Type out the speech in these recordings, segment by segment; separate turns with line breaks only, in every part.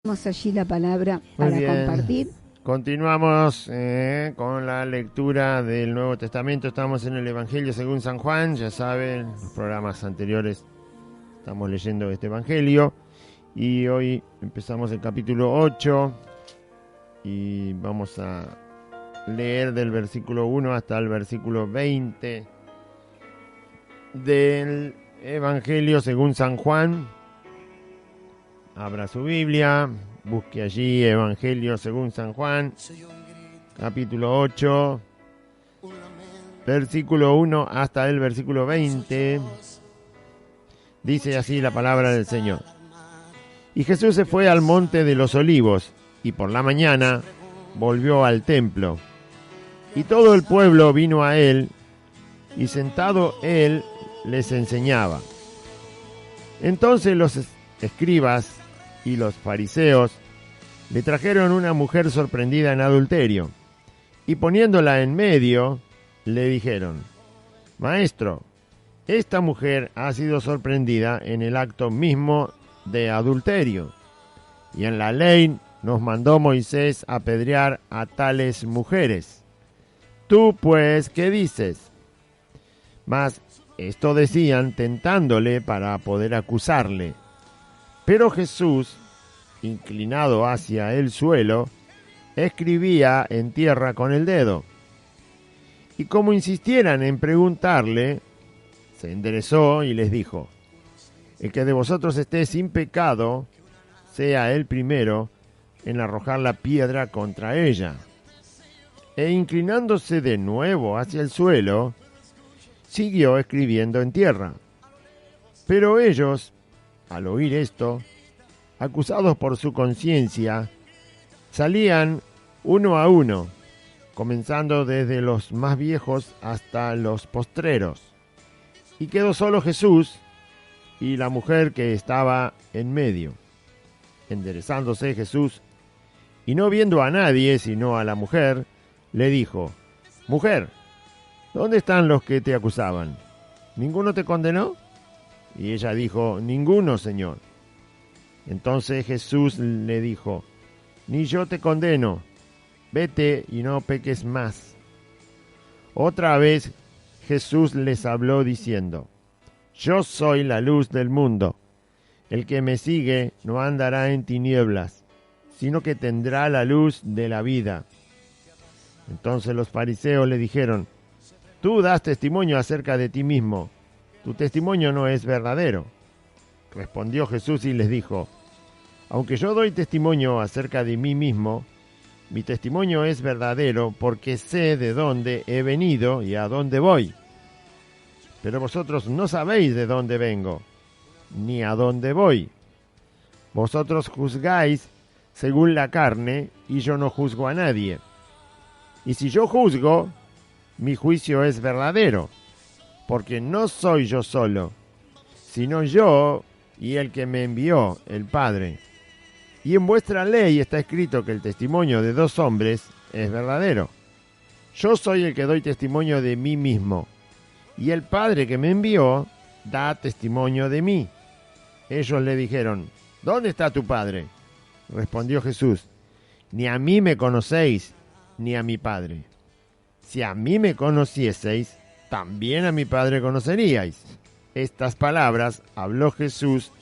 Tenemos allí la palabra
Muy
para
bien.
compartir.
Continuamos con la lectura del Nuevo Testamento. Estamos en el Evangelio según San Juan. Ya saben, los programas anteriores estamos leyendo este Evangelio. Y hoy empezamos el capítulo 8 y vamos a leer del versículo 1 hasta el versículo 20 del Evangelio según San Juan. Abra su Biblia, busque allí Evangelio según San Juan, capítulo 8, versículo 1 hasta el versículo 20. Dice así la palabra del Señor. Y Jesús se fue al monte de los olivos, y por la mañana volvió al templo. Y todo el pueblo vino a él, y sentado él les enseñaba. Entonces los escribas y los fariseos le trajeron una mujer sorprendida en adulterio, y poniéndola en medio, le dijeron: Maestro, esta mujer ha sido sorprendida en el acto mismo de adulterio, y en la ley nos mandó Moisés apedrear a tales mujeres. Tú, pues, ¿qué dices? Mas esto decían tentándole para poder acusarle. Pero Jesús, inclinado hacia el suelo, escribía en tierra con el dedo. Y como insistieran en preguntarle, se enderezó y les dijo: El que de vosotros esté sin pecado, sea el primero en arrojar la piedra contra ella. E inclinándose de nuevo hacia el suelo, siguió escribiendo en tierra. Pero ellos, al oír esto, acusados por su conciencia, salían uno a uno, comenzando desde los más viejos hasta los postreros. Y quedó solo Jesús y la mujer que estaba en medio. Enderezándose Jesús, y no viendo a nadie sino a la mujer, le dijo: Mujer, ¿dónde están los que te acusaban? ¿Ninguno te condenó? Y ella dijo: Ninguno, Señor. Entonces Jesús le dijo: Ni yo te condeno, vete y no peques más. Otra vez Jesús les habló diciendo: Yo soy la luz del mundo. El que me sigue no andará en tinieblas, sino que tendrá la luz de la vida. Entonces los fariseos le dijeron: Tú das testimonio acerca de ti mismo. Tu testimonio no es verdadero. Respondió Jesús y les dijo: Aunque yo doy testimonio acerca de mí mismo, mi testimonio es verdadero porque sé de dónde he venido y a dónde voy. Pero vosotros no sabéis de dónde vengo, ni a dónde voy. Vosotros juzgáis según la carne, y yo no juzgo a nadie. Y si yo juzgo, mi juicio es verdadero, porque no soy yo solo, sino yo y el que me envió, el Padre. Y en vuestra ley está escrito que el testimonio de dos hombres es verdadero. Yo soy el que doy testimonio de mí mismo, y el Padre que me envió da testimonio de mí. Ellos le dijeron: ¿Dónde está tu Padre? Respondió Jesús: Ni a mí me conocéis, ni a mi Padre. Si a mí me conocieseis, también a mi Padre conoceríais. Estas palabras habló Jesús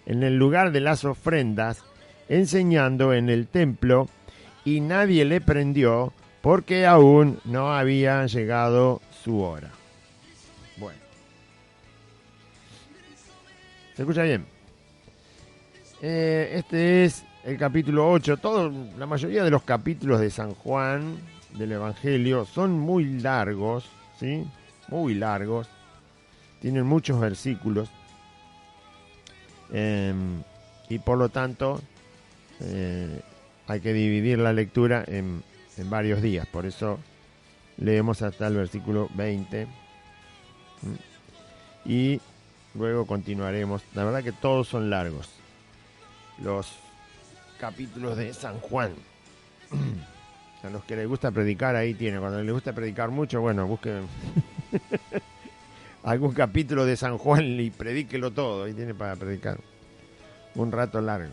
en el lugar de las ofrendas, enseñando en el templo, y nadie le prendió porque aún no había llegado su hora. Bueno, ¿se escucha bien? Este es el capítulo 8. La mayoría de los capítulos de San Juan, del Evangelio, son muy largos, ¿sí? Muy largos. Tienen muchos versículos. Y por lo tanto, hay que dividir la lectura en varios días. Por eso leemos hasta el versículo 20. Y luego continuaremos. La verdad que todos son largos los capítulos de San Juan. A los que les gusta predicar, ahí tiene. Cuando les gusta predicar mucho, bueno, busquen algún capítulo de San Juan y predíquelo todo. Ahí tiene para predicar un rato largo.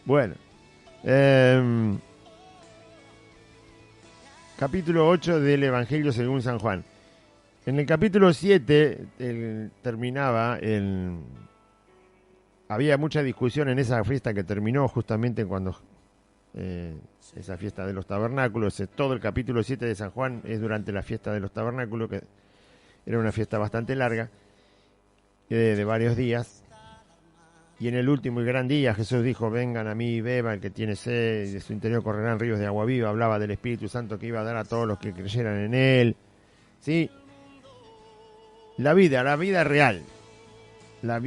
Bueno, Capítulo 8 del Evangelio según San Juan. En el capítulo 7 había mucha discusión en esa fiesta que terminó justamente cuando esa fiesta de los tabernáculos. Todo el capítulo 7 de San Juan es durante la fiesta de los tabernáculos, que era una fiesta bastante larga, de varios días. Y en el último y gran día Jesús dijo: vengan a mí y beban, el que tiene sed, y de su interior correrán ríos de agua viva. Hablaba del Espíritu Santo que iba a dar a todos los que creyeran en él. ¿Sí? La vida real, la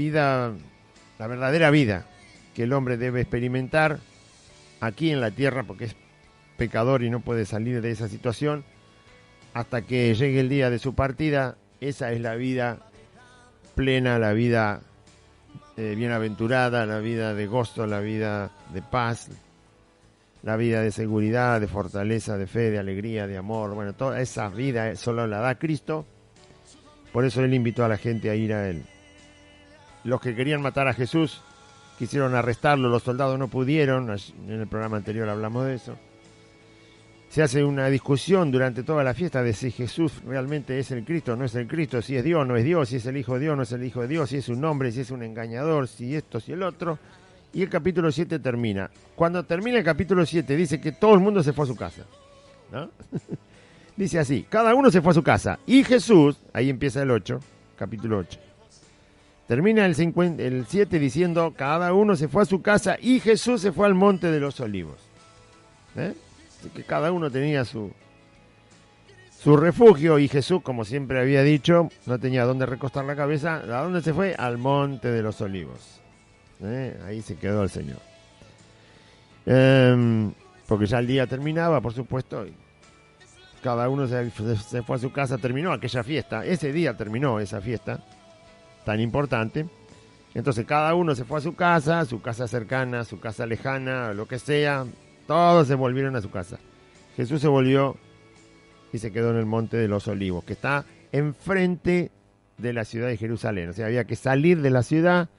verdadera vida que el hombre debe experimentar aquí en la tierra, porque es pecador y no puede salir de esa situación hasta que llegue el día de su partida. Esa es la vida plena, la vida bienaventurada, la vida de gozo, la vida de paz, la vida de seguridad, de fortaleza, de fe, de alegría, de amor. Bueno, toda esa vida solo la da Cristo. Por eso él invitó a la gente a ir a él. Los que querían matar a Jesús quisieron arrestarlo, los soldados no pudieron. En el programa anterior hablamos de eso. Se hace una discusión durante toda la fiesta de si Jesús realmente es el Cristo o no es el Cristo, si es Dios o no es Dios, si es el Hijo de Dios o no es el Hijo de Dios, si es un hombre, si es un engañador, si esto, si el otro. Y el capítulo 7 termina. Cuando termina el capítulo 7 dice que todo el mundo se fue a su casa, ¿no? Dice así: cada uno se fue a su casa. Y Jesús, ahí empieza el 8, capítulo 8. Termina el 7 diciendo: cada uno se fue a su casa y Jesús se fue al monte de los olivos. Así que cada uno tenía su refugio, y Jesús, como siempre había dicho, no tenía dónde recostar la cabeza. ¿A dónde se fue? Al monte de los olivos. Ahí se quedó el Señor. Porque ya el día terminaba, por supuesto. Cada uno se fue a su casa, terminó aquella fiesta. Ese día terminó esa fiesta tan importante. Entonces cada uno se fue a su casa cercana, su casa lejana, lo que sea. Todos se volvieron a su casa. Jesús se volvió y se quedó en el monte de los olivos, que está enfrente de la ciudad de Jerusalén. O sea, había que salir de la ciudad,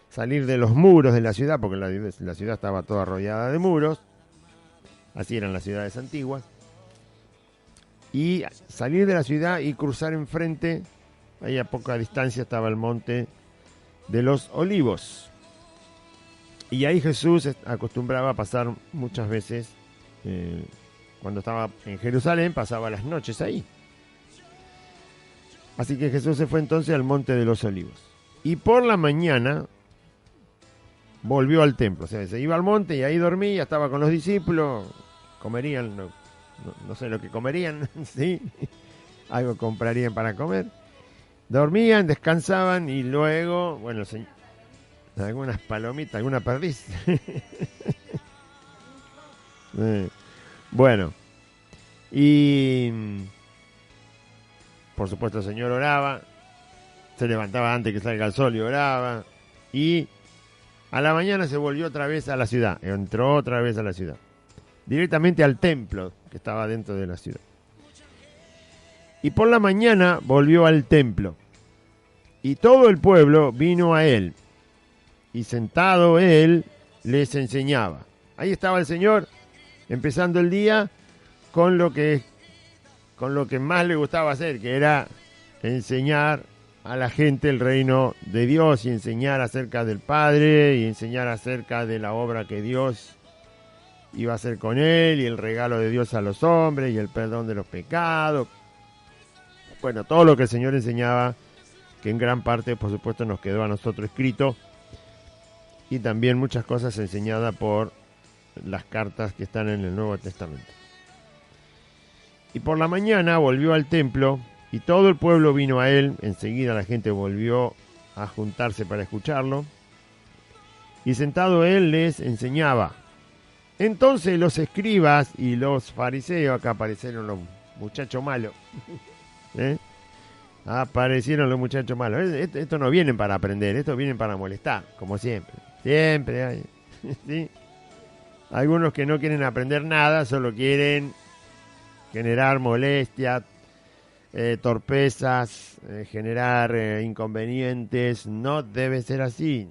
salir de los muros de la ciudad, porque la ciudad estaba toda rodeada de muros. Así eran las ciudades antiguas. Y salir de la ciudad y cruzar enfrente, ahí a poca distancia estaba el monte de los olivos. Y ahí Jesús acostumbraba a pasar muchas veces, cuando estaba en Jerusalén, pasaba las noches ahí. Así que Jesús se fue entonces al monte de los olivos. Y por la mañana volvió al templo. O sea, se iba al monte y ahí dormía, estaba con los discípulos, comerían, no sé lo que comerían, ¿sí? Algo comprarían para comer. Dormían, descansaban y luego, bueno, algunas palomitas, alguna perdiz. Bueno, y por supuesto el Señor oraba, se levantaba antes que salga el sol y oraba, y a la mañana se volvió otra vez a la ciudad, entró otra vez a la ciudad, directamente al templo que estaba dentro de la ciudad. Y por la mañana volvió al templo, y todo el pueblo vino a él, y sentado él les enseñaba. Ahí estaba el Señor, empezando el día con lo que más le gustaba hacer, que era enseñar a la gente el reino de Dios, y enseñar acerca del Padre, y enseñar acerca de la obra que Dios iba a hacer con él, y el regalo de Dios a los hombres, y el perdón de los pecados. Bueno, todo lo que el Señor enseñaba, que en gran parte, por supuesto, nos quedó a nosotros escrito, y también muchas cosas enseñadas por las cartas que están en el Nuevo Testamento. Y por la mañana volvió al templo, y todo el pueblo vino a él. Enseguida la gente volvió a juntarse para escucharlo, y sentado él les enseñaba. Entonces los escribas y los fariseos, acá aparecieron los muchachos malos, aparecieron los muchachos malos. Estos no vienen para aprender, estos vienen para molestar, como siempre. Siempre hay, ¿sí? Algunos que no quieren aprender nada, solo quieren generar molestia, torpezas, generar inconvenientes. No debe ser así.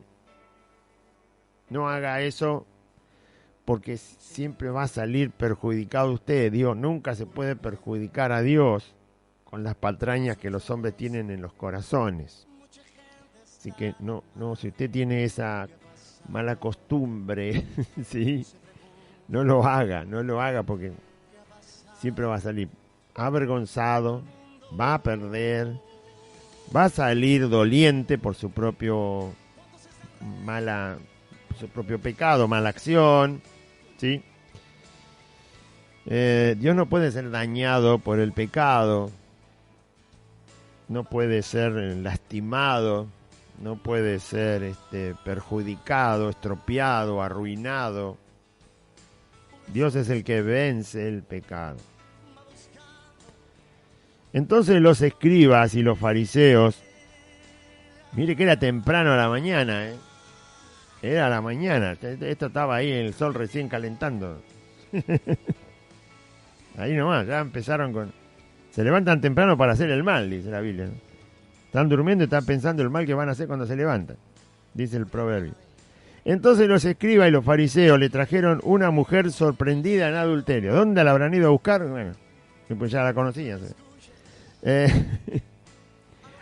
No haga eso, porque siempre va a salir perjudicado usted. Dios nunca se puede perjudicar a Dios con las patrañas que los hombres tienen en los corazones. Así que no, si usted tiene esa mala costumbre, ¿sí? No lo haga porque siempre va a salir avergonzado, va a perder, va a salir doliente por su propio pecado, mala acción, ¿sí? Dios no puede ser dañado por el pecado, no puede ser lastimado, no puede ser perjudicado, estropeado, arruinado. Dios es el que vence el pecado. Entonces los escribas y los fariseos, mire que era temprano a la mañana, era a la mañana, esto estaba ahí, el sol recién calentando. Ahí nomás, ya empezaron con... Se levantan temprano para hacer el mal, dice la Biblia, ¿no? Están durmiendo y están pensando el mal que van a hacer cuando se levantan, dice el proverbio. Entonces los escribas y los fariseos le trajeron una mujer sorprendida en adulterio. ¿Dónde la habrán ido a buscar? Bueno, pues ya la conocían.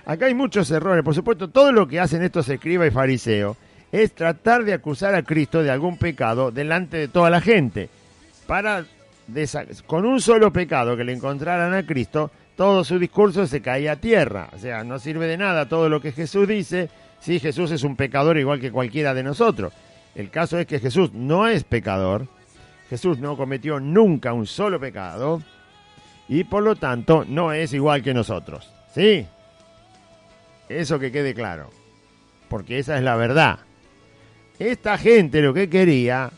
Acá hay muchos errores. Por supuesto, todo lo que hacen estos escribas y fariseos es tratar de acusar a Cristo de algún pecado delante de toda la gente. Con un solo pecado que le encontraran a Cristo, todo su discurso se caía a tierra. O sea, no sirve de nada todo lo que Jesús dice. Sí, Jesús es un pecador igual que cualquiera de nosotros. El caso es que Jesús no es pecador. Jesús no cometió nunca un solo pecado. Y por lo tanto no es igual que nosotros. ¿Sí? Eso que quede claro. Porque esa es la verdad. Esta gente lo que quería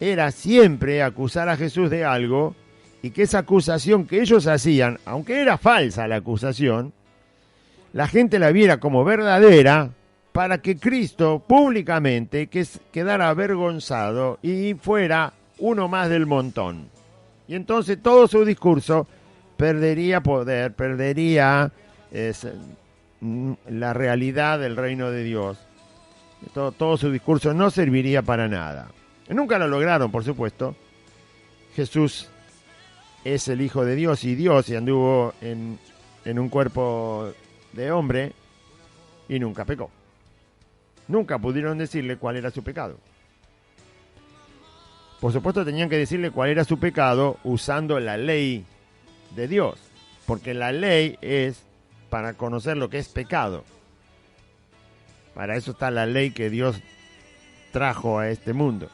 era siempre acusar a Jesús de algo y que esa acusación que ellos hacían, aunque era falsa la acusación, la gente la viera como verdadera para que Cristo públicamente quedara avergonzado y fuera uno más del montón. Y entonces todo su discurso perdería poder, perdería la realidad del reino de Dios. Todo su discurso no serviría para nada. Nunca lo lograron, por supuesto. Jesús es el Hijo de Dios y Dios, y anduvo en un cuerpo de hombre y nunca pecó. Nunca pudieron decirle cuál era su pecado. Por supuesto tenían que decirle cuál era su pecado usando la ley de Dios, porque la ley es para conocer lo que es pecado. Para eso está la ley que Dios trajo a este mundo.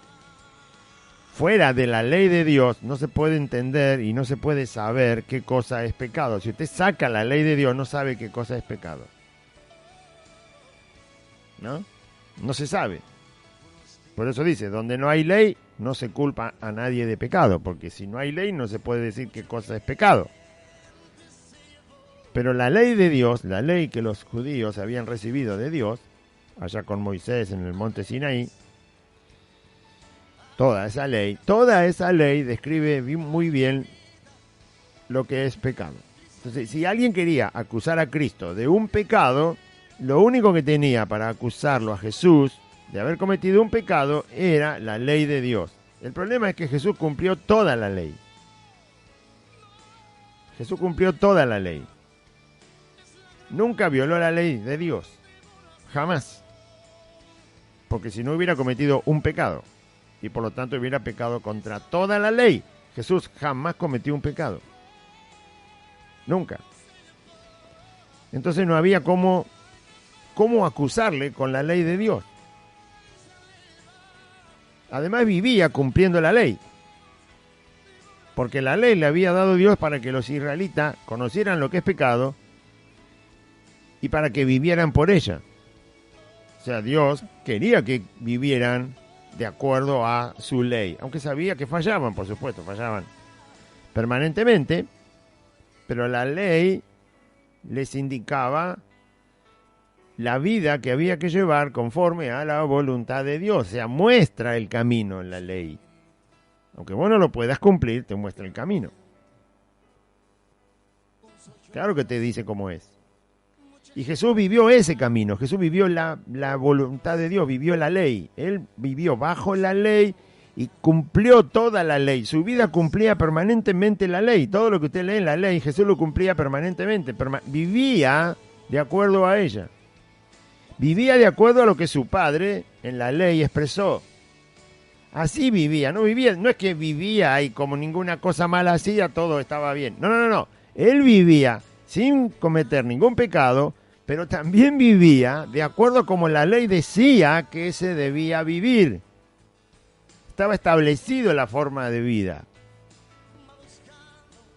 Fuera de la ley de Dios no se puede entender y no se puede saber qué cosa es pecado. Si usted saca la ley de Dios, no sabe qué cosa es pecado. ¿No? No se sabe. Por eso dice, donde no hay ley, no se culpa a nadie de pecado, porque si no hay ley, no se puede decir qué cosa es pecado. Pero la ley de Dios, la ley que los judíos habían recibido de Dios, allá con Moisés en el monte Sinaí, toda esa ley describe muy bien lo que es pecado. Entonces, si alguien quería acusar a Cristo de un pecado, lo único que tenía para acusarlo a Jesús de haber cometido un pecado era la ley de Dios. El problema es que Jesús cumplió toda la ley. Jesús cumplió toda la ley. Nunca violó la ley de Dios. Jamás. Porque si no hubiera cometido un pecado y por lo tanto hubiera pecado contra toda la ley, Jesús jamás cometió un pecado. Nunca. Entonces no había cómo acusarle con la ley de Dios. Además vivía cumpliendo la ley. Porque la ley le había dado Dios para que los israelitas conocieran lo que es pecado y para que vivieran por ella. O sea, Dios quería que vivieran de acuerdo a su ley. Aunque sabía que fallaban, por supuesto, fallaban permanentemente. Pero la ley les indicaba la vida que había que llevar conforme a la voluntad de Dios. O sea, muestra el camino en la ley. Aunque vos no lo puedas cumplir, te muestra el camino. Claro que te dice cómo es. Y Jesús vivió ese camino. Jesús vivió la voluntad de Dios, vivió la ley. Él vivió bajo la ley y cumplió toda la ley. Su vida cumplía permanentemente la ley. Todo lo que usted lee en la ley, Jesús lo cumplía permanentemente. Vivía de acuerdo a ella. Vivía de acuerdo a lo que su padre en la ley expresó. Así vivía, no es que vivía y como ninguna cosa mala hacía, todo estaba bien. No. Él vivía sin cometer ningún pecado, pero también vivía de acuerdo a como la ley decía que se debía vivir. Estaba establecido la forma de vida.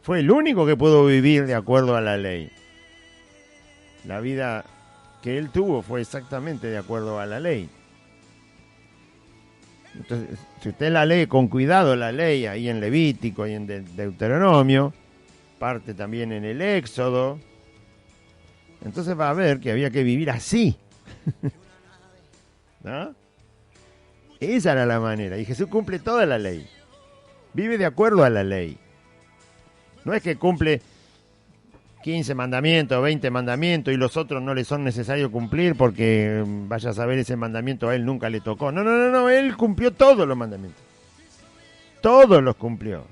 Fue el único que pudo vivir de acuerdo a la ley. La vida que él tuvo fue exactamente de acuerdo a la ley. Entonces, si usted la lee con cuidado, la ley ahí en Levítico y en Deuteronomio, parte también en el Éxodo, entonces va a ver que había que vivir así. ¿No? Esa era la manera. Y Jesús cumple toda la ley. Vive de acuerdo a la ley. No es que cumple 15 mandamientos, 20 mandamientos y los otros no le son necesarios cumplir porque vaya a saber ese mandamiento a él nunca le tocó. No, él cumplió todos los mandamientos. Todos los cumplió.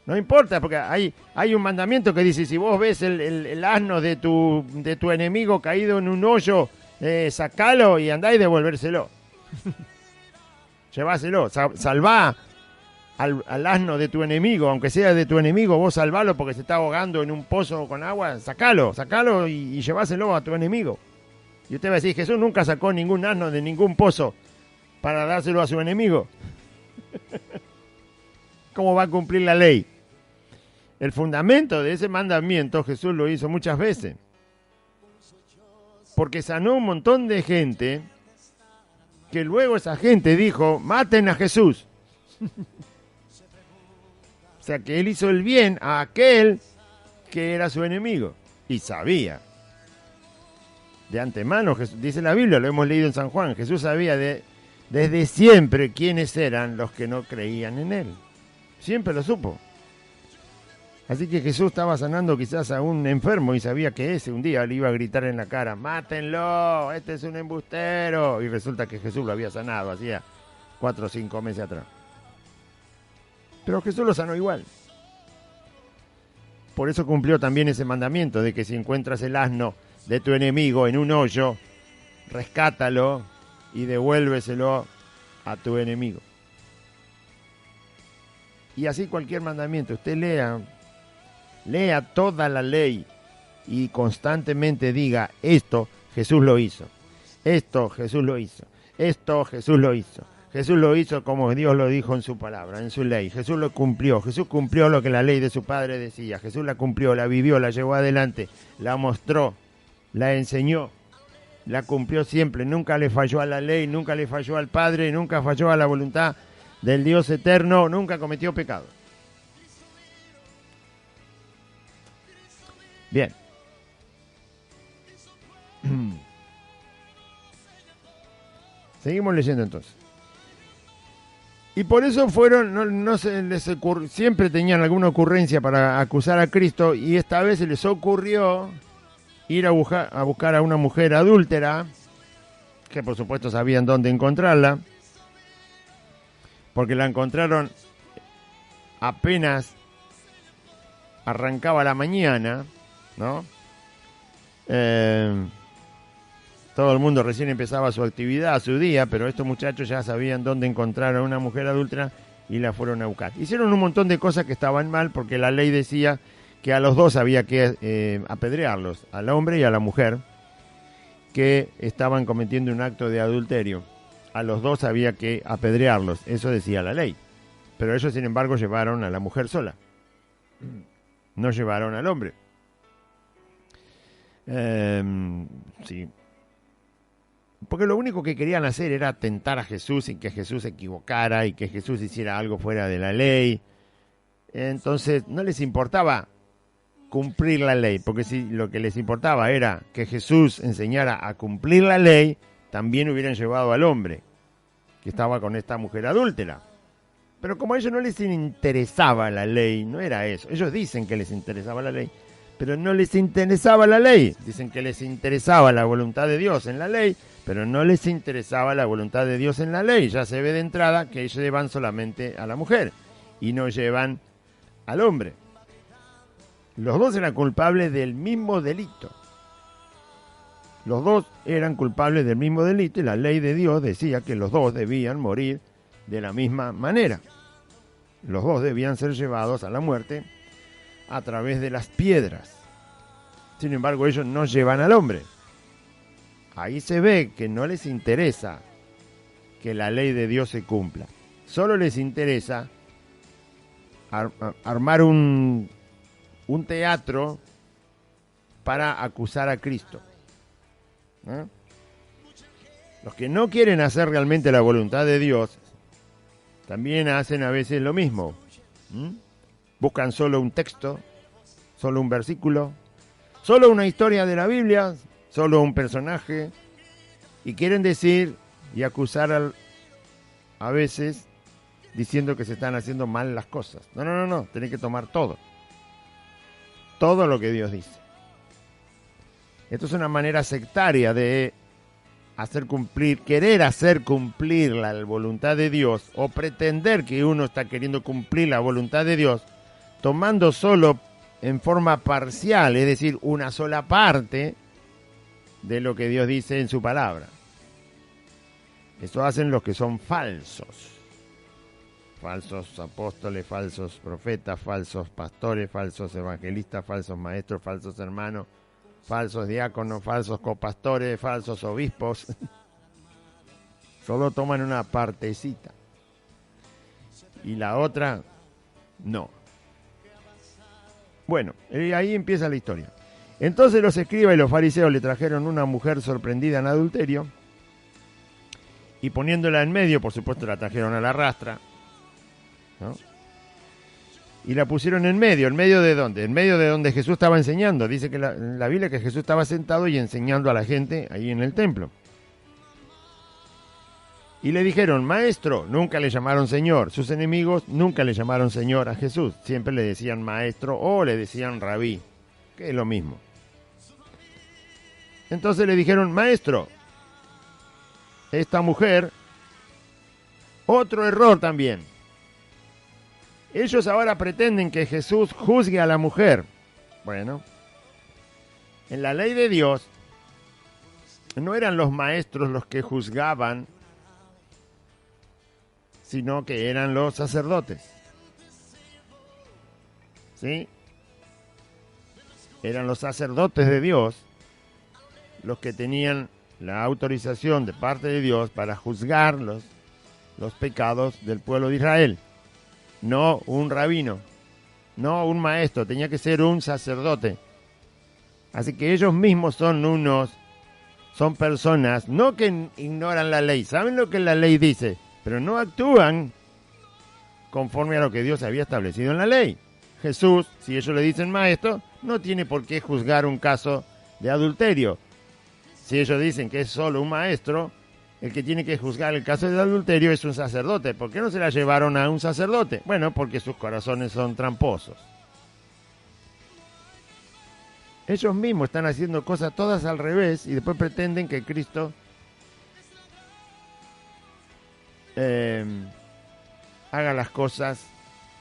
No importa, porque hay un mandamiento que dice, si vos ves el asno de tu enemigo caído en un hoyo, sacalo y andá y devolvérselo. Lleváselo, salvá al asno de tu enemigo, aunque sea de tu enemigo, vos salvalo porque se está ahogando en un pozo con agua, sacalo y lleváselo a tu enemigo. Y usted va a decir, Jesús nunca sacó ningún asno de ningún pozo para dárselo a su enemigo. ¿Cómo va a cumplir la ley? El fundamento de ese mandamiento Jesús lo hizo muchas veces. Porque sanó un montón de gente que luego esa gente dijo, maten a Jesús. O sea que él hizo el bien a aquel que era su enemigo. Y sabía. De antemano, dice la Biblia, lo hemos leído en San Juan, Jesús sabía desde siempre quiénes eran los que no creían en él. Siempre lo supo. Así que Jesús estaba sanando quizás a un enfermo y sabía que ese un día le iba a gritar en la cara, mátenlo, este es un embustero. Y resulta que Jesús lo había sanado hacía 4 o 5 meses atrás. Pero Jesús lo sanó igual. Por eso cumplió también ese mandamiento de que si encuentras el asno de tu enemigo en un hoyo, rescátalo y devuélveselo a tu enemigo. Y así cualquier mandamiento, usted lea toda la ley y constantemente diga, esto Jesús lo hizo, esto Jesús lo hizo, esto Jesús lo hizo. Jesús lo hizo como Dios lo dijo en su palabra, en su ley. Jesús lo cumplió. Jesús cumplió lo que la ley de su padre decía. Jesús la cumplió, la vivió, la llevó adelante, la mostró, la enseñó, la cumplió siempre. Nunca le falló a la ley, nunca le falló al Padre, nunca falló a la voluntad del Dios eterno, nunca cometió pecado. Bien. Seguimos leyendo entonces. Y por eso fueron, no se les siempre tenían alguna ocurrencia para acusar a Cristo, y esta vez se les ocurrió ir a buscar a una mujer adúltera, que por supuesto sabían dónde encontrarla, porque la encontraron apenas arrancaba la mañana, ¿no? Todo el mundo recién empezaba su actividad, su día, pero estos muchachos ya sabían dónde encontrar a una mujer adúltera y la fueron a buscar. Hicieron un montón de cosas que estaban mal porque la ley decía que a los dos había que apedrearlos, al hombre y a la mujer, que estaban cometiendo un acto de adulterio. A los dos había que apedrearlos, eso decía la ley. Pero ellos, sin embargo, llevaron a la mujer sola. No llevaron al hombre. Sí. Porque lo único que querían hacer era tentar a Jesús y que Jesús se equivocara y que Jesús hiciera algo fuera de la ley. Entonces no les importaba cumplir la ley, porque si lo que les importaba era que Jesús enseñara a cumplir la ley, también hubieran llevado al hombre que estaba con esta mujer adúltera. Pero como a ellos no les interesaba la ley, no era eso. Ellos dicen que les interesaba la ley, pero no les interesaba la ley. Dicen que les interesaba la voluntad de Dios en la ley, pero no les interesaba la voluntad de Dios en la ley. Ya se ve de entrada que ellos llevan solamente a la mujer y no llevan al hombre. Los dos eran culpables del mismo delito. Los dos eran culpables del mismo delito y la ley de Dios decía que los dos debían morir de la misma manera. Los dos debían ser llevados a la muerte a través de las piedras. Sin embargo, ellos no llevan al hombre. Ahí se ve que no les interesa que la ley de Dios se cumpla. Solo les interesa armar un teatro para acusar a Cristo. ¿Eh? Los que no quieren hacer realmente la voluntad de Dios también hacen a veces lo mismo. Buscan solo un texto, solo un versículo, solo una historia de la Biblia, solo un personaje, y quieren decir y acusar a veces diciendo que se están haciendo mal las cosas. No, tienen que tomar todo lo que Dios dice. Esto es una manera sectaria de querer hacer cumplir la voluntad de Dios, o pretender que uno está queriendo cumplir la voluntad de Dios, tomando solo en forma parcial, es decir, una sola parte de lo que Dios dice en su palabra. Esto hacen los que son falsos. Falsos apóstoles, falsos profetas, falsos pastores, falsos evangelistas, falsos maestros, falsos hermanos, falsos diáconos, falsos copastores, falsos obispos. Solo toman una partecita y la otra no. Bueno, ahí empieza la historia. Entonces los escribas y los fariseos le trajeron una mujer sorprendida en adulterio y poniéndola en medio, por supuesto la trajeron a la rastra, ¿no? Y la pusieron en medio de dónde, en medio de donde Jesús estaba enseñando. Dice que la Biblia que Jesús estaba sentado y enseñando a la gente ahí en el templo. Y le dijeron, maestro, nunca le llamaron Señor. Sus enemigos nunca le llamaron Señor a Jesús. Siempre le decían maestro o le decían rabí, que es lo mismo. Entonces le dijeron, maestro, esta mujer, otro error también. Ellos ahora pretenden que Jesús juzgue a la mujer. Bueno, en la ley de Dios no eran los maestros los que juzgaban, sino que eran los sacerdotes. ¿Sí? Eran los sacerdotes de Dios los que tenían la autorización de parte de Dios para juzgar los pecados del pueblo de Israel. No un rabino, no un maestro, tenía que ser un sacerdote. Así que ellos mismos son personas, no que ignoran la ley, saben lo que la ley dice, pero no actúan conforme a lo que Dios había establecido en la ley. Jesús, si ellos le dicen maestro, no tiene por qué juzgar un caso de adulterio. Si ellos dicen que es solo un maestro, el que tiene que juzgar el caso de adulterio es un sacerdote. ¿Por qué no se la llevaron a un sacerdote? Bueno, porque sus corazones son tramposos. Ellos mismos están haciendo cosas todas al revés y después pretenden que Cristo haga las cosas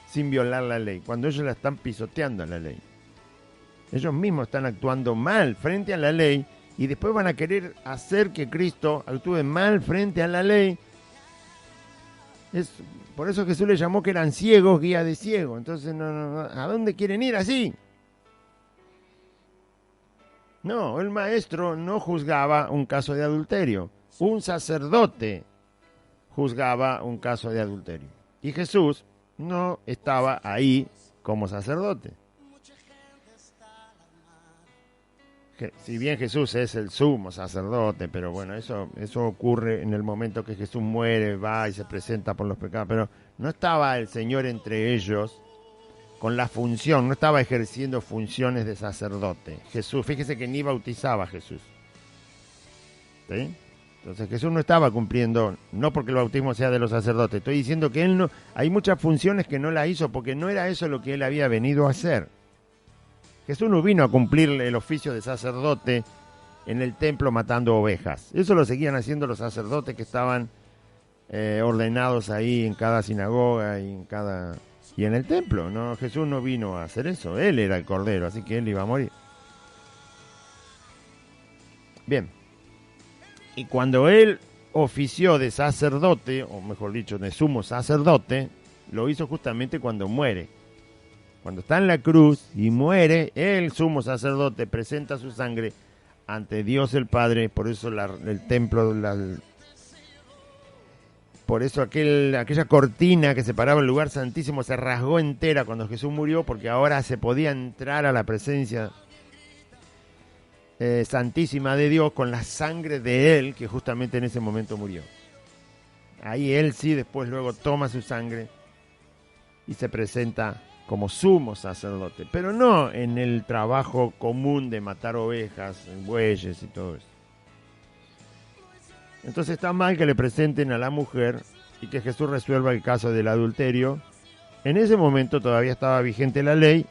sin violar la ley, cuando ellos la están pisoteando la ley. Ellos mismos están actuando mal frente a la ley y después van a querer hacer que Cristo actúe mal frente a la ley. Por eso Jesús les llamó que eran ciegos, guía de ciego. Entonces, no, ¿a dónde quieren ir así? No, el maestro no juzgaba un caso de adulterio. Un sacerdote juzgaba un caso de adulterio. Y Jesús no estaba ahí como sacerdote. Si bien Jesús es el sumo sacerdote, pero bueno, eso ocurre en el momento que Jesús muere, va y se presenta por los pecados, pero no estaba el Señor entre ellos con la función, no estaba ejerciendo funciones de sacerdote. Jesús, fíjese que ni bautizaba a Jesús. ¿Sí? Entonces Jesús no estaba cumpliendo, no porque el bautismo sea de los sacerdotes, estoy diciendo que él no, hay muchas funciones que no la hizo porque no era eso lo que él había venido a hacer. Jesús no vino a cumplir el oficio de sacerdote en el templo matando ovejas. Eso lo seguían haciendo los sacerdotes que estaban ordenados ahí en cada sinagoga y en el templo. No, Jesús no vino a hacer eso. Él era el Cordero, así que él iba a morir. Bien. Y cuando él ofició de sacerdote, o mejor dicho, de sumo sacerdote, lo hizo justamente cuando muere. Cuando está en la cruz y muere, el sumo sacerdote presenta su sangre ante Dios el Padre. Por eso el templo, por eso aquella cortina que separaba el lugar santísimo se rasgó entera cuando Jesús murió, porque ahora se podía entrar a la presencia santísima de Dios con la sangre de Él, que justamente en ese momento murió. Ahí Él sí después luego toma su sangre y se presenta como sumo sacerdote, pero no en el trabajo común de matar ovejas, bueyes y todo eso. Entonces está mal que le presenten a la mujer y que Jesús resuelva el caso del adulterio. En ese momento todavía estaba vigente la ley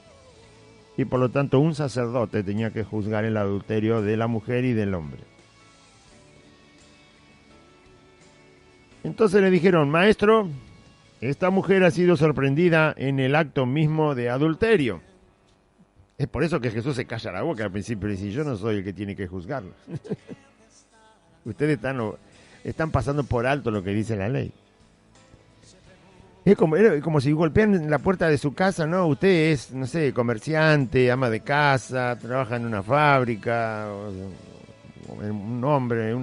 y por lo tanto un sacerdote tenía que juzgar el adulterio de la mujer y del hombre. Entonces le dijeron: maestro, esta mujer ha sido sorprendida en el acto mismo de adulterio. Es por eso que Jesús se calla la boca al principio y dice: yo no soy el que tiene que juzgarlo. Ustedes están pasando por alto lo que dice la ley. Es como si golpean en la puerta de su casa, ¿no? Usted es, no sé, comerciante, ama de casa, trabaja en una fábrica, o un hombre,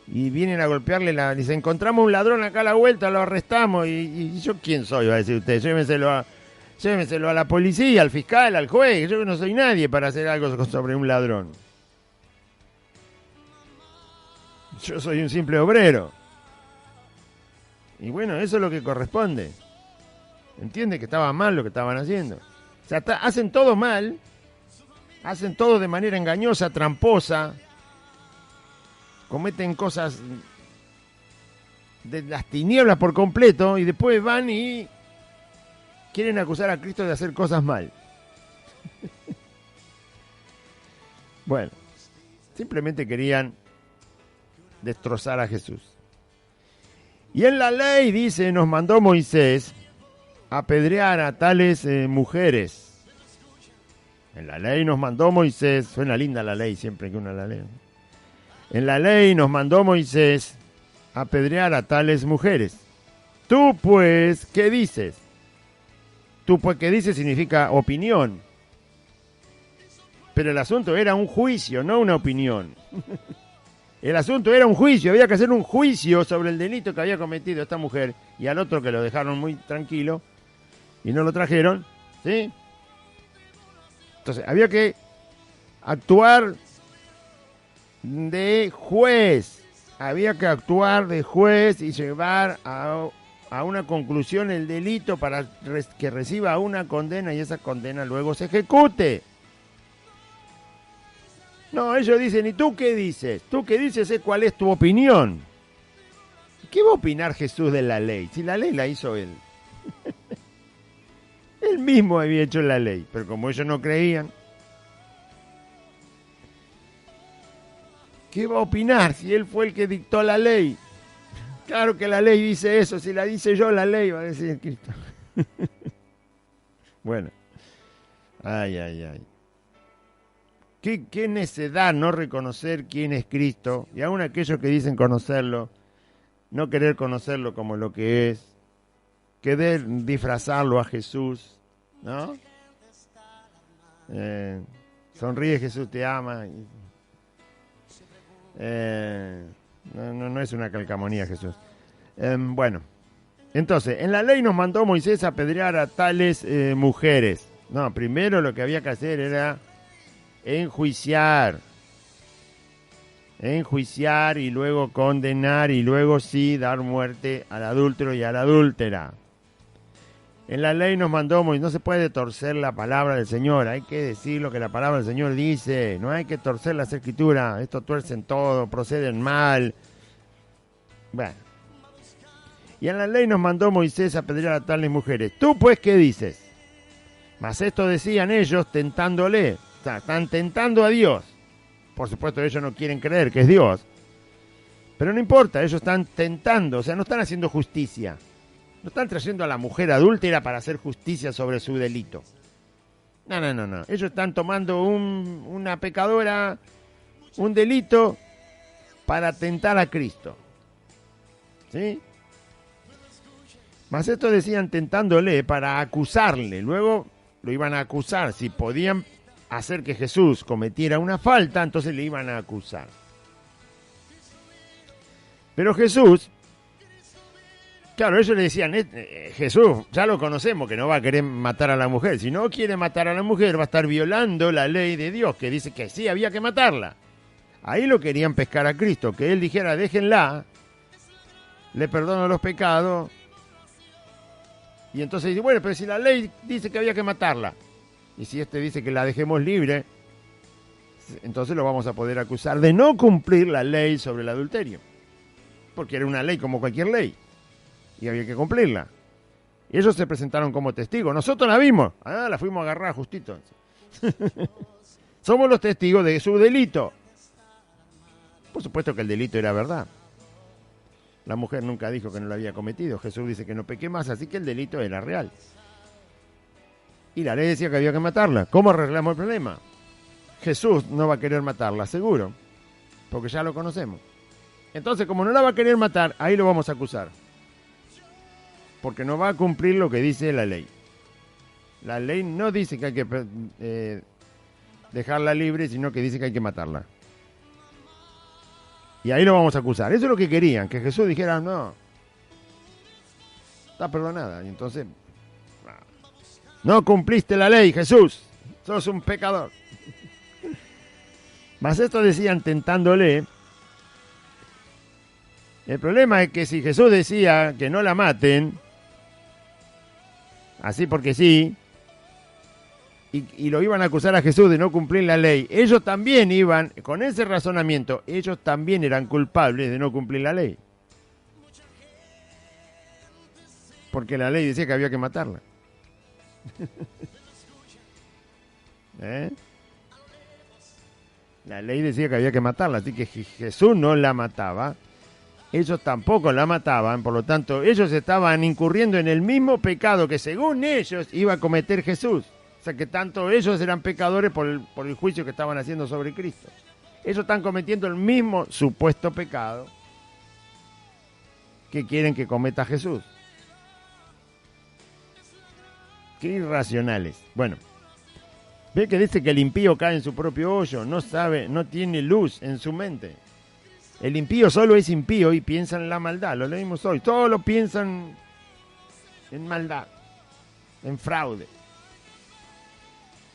y vienen a golpearle, dice: encontramos un ladrón acá a la vuelta, lo arrestamos. ¿Y yo quién soy? Va a decir usted: llévenselo a la policía, al fiscal, al juez. Yo no soy nadie para hacer algo sobre un ladrón. Yo soy un simple obrero. Y bueno, eso es lo que corresponde. Entiende que estaba mal lo que estaban haciendo. O sea, hacen todo mal, hacen todo de manera engañosa, tramposa, cometen cosas de las tinieblas por completo y después van y quieren acusar a Cristo de hacer cosas mal. Bueno, simplemente querían destrozar a Jesús. Y en la ley, dice, nos mandó Moisés apedrear a tales mujeres. En la ley nos mandó Moisés, suena linda la ley siempre que uno la lee. En la ley nos mandó Moisés apedrear a tales mujeres. Tú pues, ¿qué dices? Tú pues, ¿qué dices? Significa opinión. Pero el asunto era un juicio, no una opinión. El asunto era un juicio, había que hacer un juicio sobre el delito que había cometido esta mujer y al otro que lo dejaron muy tranquilo y no lo trajeron, ¿sí? Entonces, había que actuar de juez, y llevar a una conclusión el delito para que reciba una condena y esa condena luego se ejecute. No, ellos dicen: ¿y tú qué dices? ¿Tú qué dices? ¿Cuál es tu opinión? ¿Qué va a opinar Jesús de la ley? Si la ley la hizo él. Él mismo había hecho la ley, pero como ellos no creían, ¿qué va a opinar si él fue el que dictó la ley? Claro que la ley dice eso, si la dice yo, la ley, va a decir Cristo. Bueno, ay. Qué necedad no reconocer quién es Cristo, y aún aquellos que dicen conocerlo, no querer conocerlo como lo que es, querer disfrazarlo a Jesús, ¿no? Sonríe, Jesús te ama. No es una calcamonía, Jesús. Bueno, entonces, en la ley nos mandó Moisés a apedrear a tales mujeres. No, primero lo que había que hacer era enjuiciar y luego condenar y luego sí dar muerte al adúltero y a la adúltera. En la ley nos mandó Moisés, no se puede torcer la palabra del Señor, hay que decir lo que la palabra del Señor dice, no hay que torcer las escrituras, esto tuercen todo, proceden mal. Bueno. Y en la ley nos mandó Moisés a apedrear a tales mujeres. ¿Tú pues qué dices? Mas esto decían ellos tentándole. O sea, están tentando a Dios. Por supuesto, ellos no quieren creer que es Dios. Pero no importa, ellos están tentando, o sea, no están haciendo justicia. No están trayendo a la mujer adúltera para hacer justicia sobre su delito. No. Ellos están tomando una pecadora, un delito, para tentar a Cristo. ¿Sí? Mas esto decían tentándole para acusarle. Luego lo iban a acusar. Si podían hacer que Jesús cometiera una falta, entonces le iban a acusar. Pero Jesús, claro, ellos le decían, Jesús, ya lo conocemos, que no va a querer matar a la mujer. Si no quiere matar a la mujer, va a estar violando la ley de Dios, que dice que sí, había que matarla. Ahí lo querían pescar a Cristo, que él dijera, déjenla, le perdono los pecados. Y entonces dice, bueno, pero si la ley dice que había que matarla, y si este dice que la dejemos libre, entonces lo vamos a poder acusar de no cumplir la ley sobre el adulterio. Porque era una ley como cualquier ley, y había que cumplirla. Y ellos se presentaron como testigos. Nosotros la vimos, la fuimos a agarrar justito. Somos los testigos de su delito. Por supuesto que el delito era verdad. La mujer nunca dijo que no lo había cometido. Jesús dice que no pequé más, así que el delito era real. Y la ley decía que había que matarla. ¿Cómo arreglamos el problema? Jesús no va a querer matarla, seguro, porque ya lo conocemos. Entonces, como no la va a querer matar, ahí lo vamos a acusar. Porque no va a cumplir lo que dice la ley. La ley no dice que hay que dejarla libre, sino que dice que hay que matarla. Y ahí lo vamos a acusar. Eso es lo que querían, que Jesús dijera, no, está perdonada. Y entonces, no cumpliste la ley, Jesús, sos un pecador. Mas esto decían tentándole. El problema es que si Jesús decía que no la maten, así porque sí, y lo iban a acusar a Jesús de no cumplir la ley, ellos también iban, con ese razonamiento, ellos también eran culpables de no cumplir la ley. Porque la ley decía que había que matarla. La ley decía que había que matarla, así que Jesús no la mataba. Ellos tampoco la mataban, por lo tanto, ellos estaban incurriendo en el mismo pecado que según ellos iba a cometer Jesús. O sea que tanto ellos eran pecadores por el juicio que estaban haciendo sobre Cristo. Ellos están cometiendo el mismo supuesto pecado que quieren que cometa Jesús. Qué irracionales. Bueno, ve que dice que el impío cae en su propio hoyo, no sabe, no tiene luz en su mente. El impío solo es impío y piensa en la maldad, lo leímos hoy. Solo piensan en maldad, en fraude.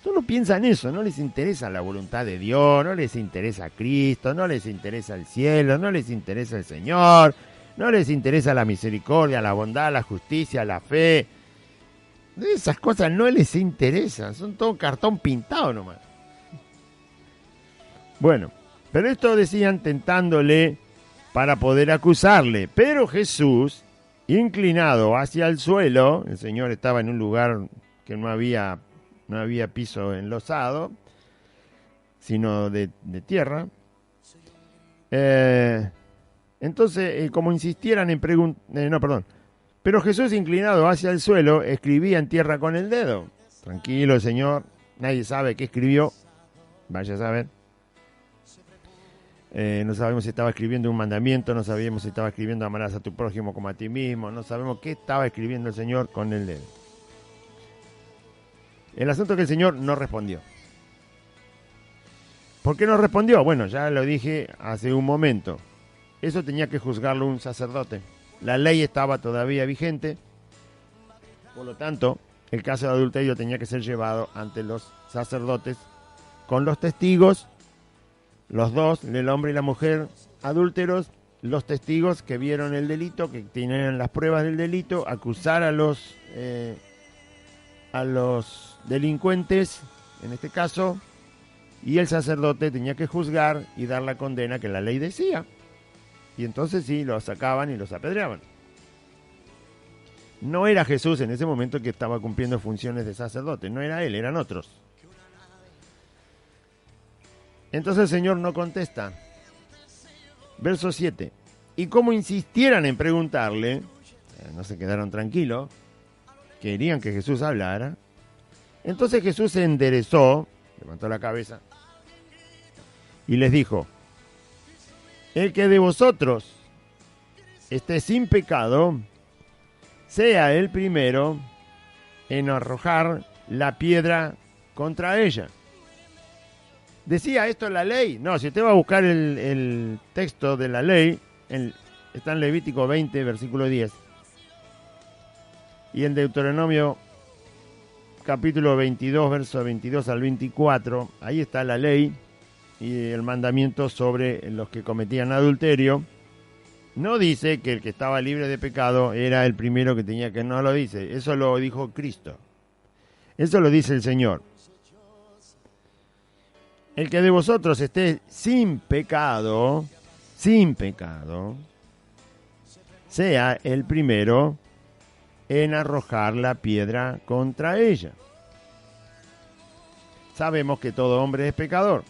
Solo piensan eso, no les interesa la voluntad de Dios, no les interesa Cristo, no les interesa el cielo, no les interesa el Señor, no les interesa la misericordia, la bondad, la justicia, la fe. Esas cosas no les interesan, son todo cartón pintado nomás. Bueno, pero esto decían tentándole para poder acusarle. Pero Jesús, inclinado hacia el suelo, el Señor estaba en un lugar que no había piso enlosado, sino de tierra. Entonces, como insistieran en preguntar... Pero Jesús, inclinado hacia el suelo, escribía en tierra con el dedo. Tranquilo, Señor, nadie sabe qué escribió. Vaya a saber. No sabemos si estaba escribiendo un mandamiento, no sabíamos si estaba escribiendo amarás a tu prójimo como a ti mismo, no sabemos qué estaba escribiendo el Señor con el dedo. El asunto es que el Señor no respondió. ¿Por qué no respondió? Bueno, ya lo dije hace un momento. Eso tenía que juzgarlo un sacerdote. La ley estaba todavía vigente, por lo tanto, el caso de adulterio tenía que ser llevado ante los sacerdotes con los testigos, los dos, el hombre y la mujer adúlteros, los testigos que vieron el delito, que tenían las pruebas del delito, acusar a los delincuentes, en este caso, y el sacerdote tenía que juzgar y dar la condena que la ley decía. Y entonces sí, los sacaban y los apedreaban. No era Jesús en ese momento que estaba cumpliendo funciones de sacerdote, no era él, eran otros. Entonces el Señor no contesta. Verso 7. Y como insistieran en preguntarle, no se quedaron tranquilos, querían que Jesús hablara. Entonces Jesús se enderezó, levantó la cabeza y les dijo: el que de vosotros esté sin pecado, sea el primero en arrojar la piedra contra ella. ¿Decía esto la ley? No, si usted va a buscar el texto de la ley, está en Levítico 20, versículo 10. Y en Deuteronomio capítulo 22, verso 22 al 24, ahí está la ley y el mandamiento sobre los que cometían adulterio. No dice que el que estaba libre de pecado era el primero que tenía que... No lo dice, eso lo dijo Cristo. Eso lo dice el Señor. El que de vosotros esté sin pecado, sea el primero en arrojar la piedra contra ella. Sabemos que todo hombre es pecador.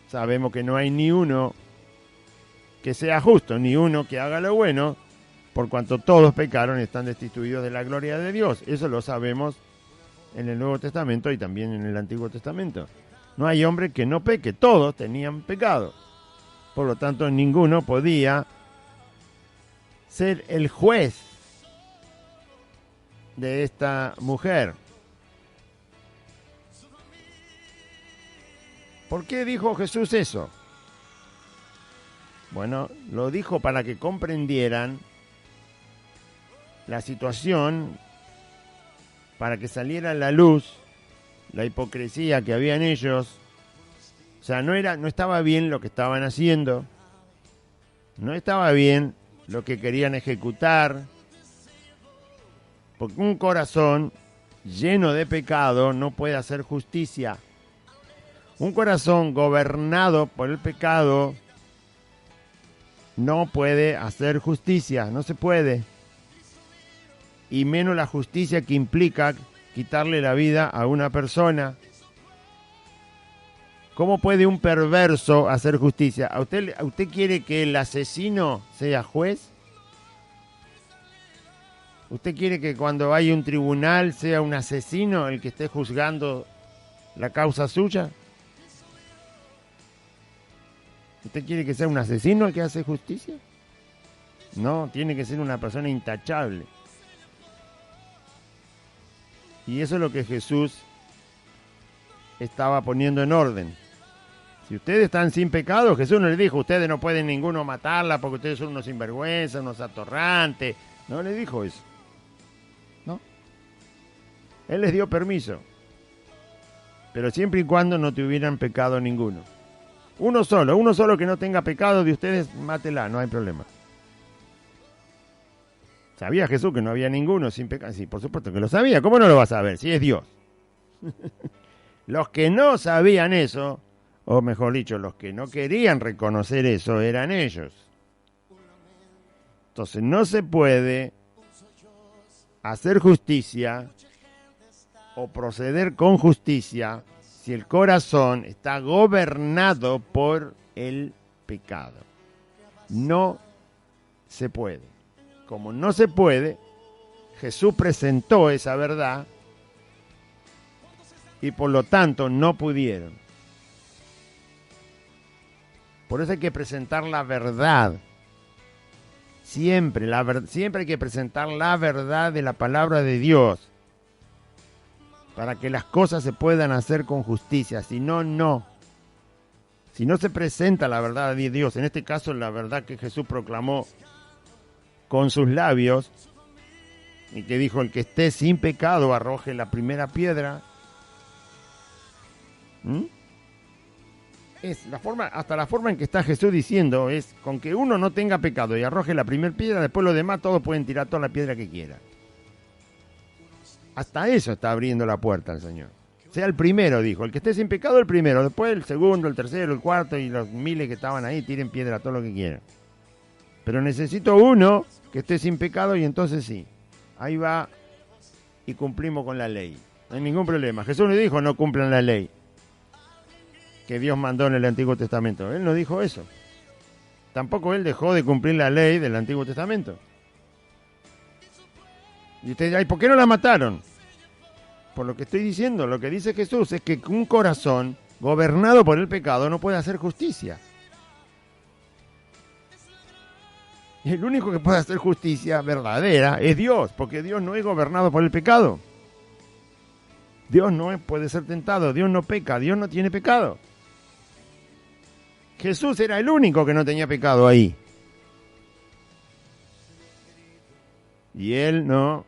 Sabemos que no hay ni uno que sea justo, ni uno que haga lo bueno, por cuanto todos pecaron y están destituidos de la gloria de Dios. Eso lo sabemos en el Nuevo Testamento y también en el Antiguo Testamento. No hay hombre que no peque, todos tenían pecado. Por lo tanto, ninguno podía ser el juez de esta mujer. ¿Por qué dijo Jesús eso? Bueno, lo dijo para que comprendieran la situación, para que saliera a la luz la hipocresía que había en ellos. O sea, no estaba bien lo que estaban haciendo, no estaba bien lo que querían ejecutar, porque un corazón lleno de pecado no puede hacer justicia. Un corazón gobernado por el pecado no puede hacer justicia, no se puede. Y menos la justicia que implica quitarle la vida a una persona. ¿Cómo puede un perverso hacer justicia? ¿A usted quiere que el asesino sea juez? ¿Usted quiere que cuando haya un tribunal sea un asesino el que esté juzgando la causa suya? ¿Usted quiere que sea un asesino el que hace justicia? No, tiene que ser una persona intachable. Y eso es lo que Jesús estaba poniendo en orden. Si ustedes están sin pecado, Jesús no les dijo: ustedes no pueden ninguno matarla porque ustedes son unos sinvergüenzas, unos atorrantes. No les dijo eso. No. Él les dio permiso. Pero siempre y cuando no tuvieran pecado ninguno. Uno solo que no tenga pecado de ustedes, mátela, no hay problema. ¿Sabía Jesús que no había ninguno sin pecado? Sí, por supuesto que lo sabía. ¿Cómo no lo va a saber? Si es Dios. Los que no sabían eso, o mejor dicho, los que no querían reconocer eso, eran ellos. Entonces no se puede hacer justicia o proceder con justicia si el corazón está gobernado por el pecado. No se puede. Como no se puede, Jesús presentó esa verdad y por lo tanto no pudieron. Por eso hay que presentar la verdad. Siempre hay que presentar la verdad de la palabra de Dios para que las cosas se puedan hacer con justicia. Si no, no. Si no se presenta la verdad de Dios, en este caso la verdad que Jesús proclamó con sus labios, y que dijo: el que esté sin pecado arroje la primera piedra. Es la forma, hasta la forma en que está Jesús diciendo es: con que uno no tenga pecado y arroje la primera piedra, después los demás todos pueden tirar toda la piedra que quieran. Hasta eso está abriendo la puerta el Señor. Sea el primero, dijo, el que esté sin pecado el primero, después el segundo, el tercero, el cuarto y los miles que estaban ahí tiren piedra todo lo que quieran. Pero necesito uno que esté sin pecado y entonces sí. ahí va y cumplimos con la ley. No hay ningún problema. Jesús no dijo no cumplan la ley que Dios mandó en el Antiguo Testamento. Él no dijo eso. Tampoco él dejó de cumplir la ley del Antiguo Testamento. Y usted dirá, ¿y por qué no la mataron? Por lo que estoy diciendo, lo que dice Jesús es que un corazón gobernado por el pecado no puede hacer justicia. Y el único que puede hacer justicia verdadera es Dios, porque Dios no es gobernado por el pecado. Dios no puede ser tentado, Dios no peca, Dios no tiene pecado. Jesús era el único que no tenía pecado ahí. Y él no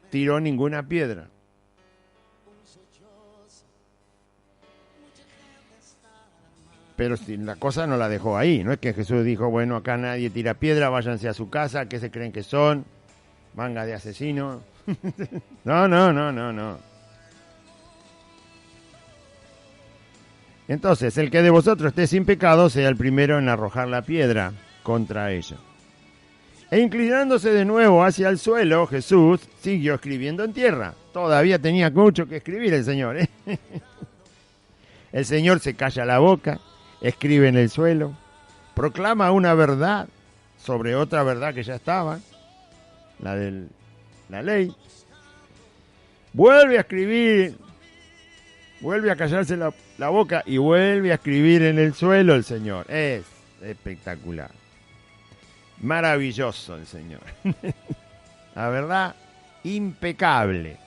tiró ninguna piedra. Pero si la cosa no la dejó ahí, no es que Jesús dijo, bueno, acá nadie tira piedra, váyanse a su casa, ¿qué se creen que son? Manga de asesinos. No. Entonces, el que de vosotros esté sin pecado, sea el primero en arrojar la piedra contra ella. E inclinándose de nuevo hacia el suelo, Jesús siguió escribiendo en tierra. Todavía tenía mucho que escribir el Señor, ¿eh? El Señor se calla la boca, escribe en el suelo, proclama una verdad sobre otra verdad que ya estaba, la de la ley. Vuelve a escribir, vuelve a callarse la boca y vuelve a escribir en el suelo el Señor. Es espectacular. Maravilloso el Señor. La verdad, impecable.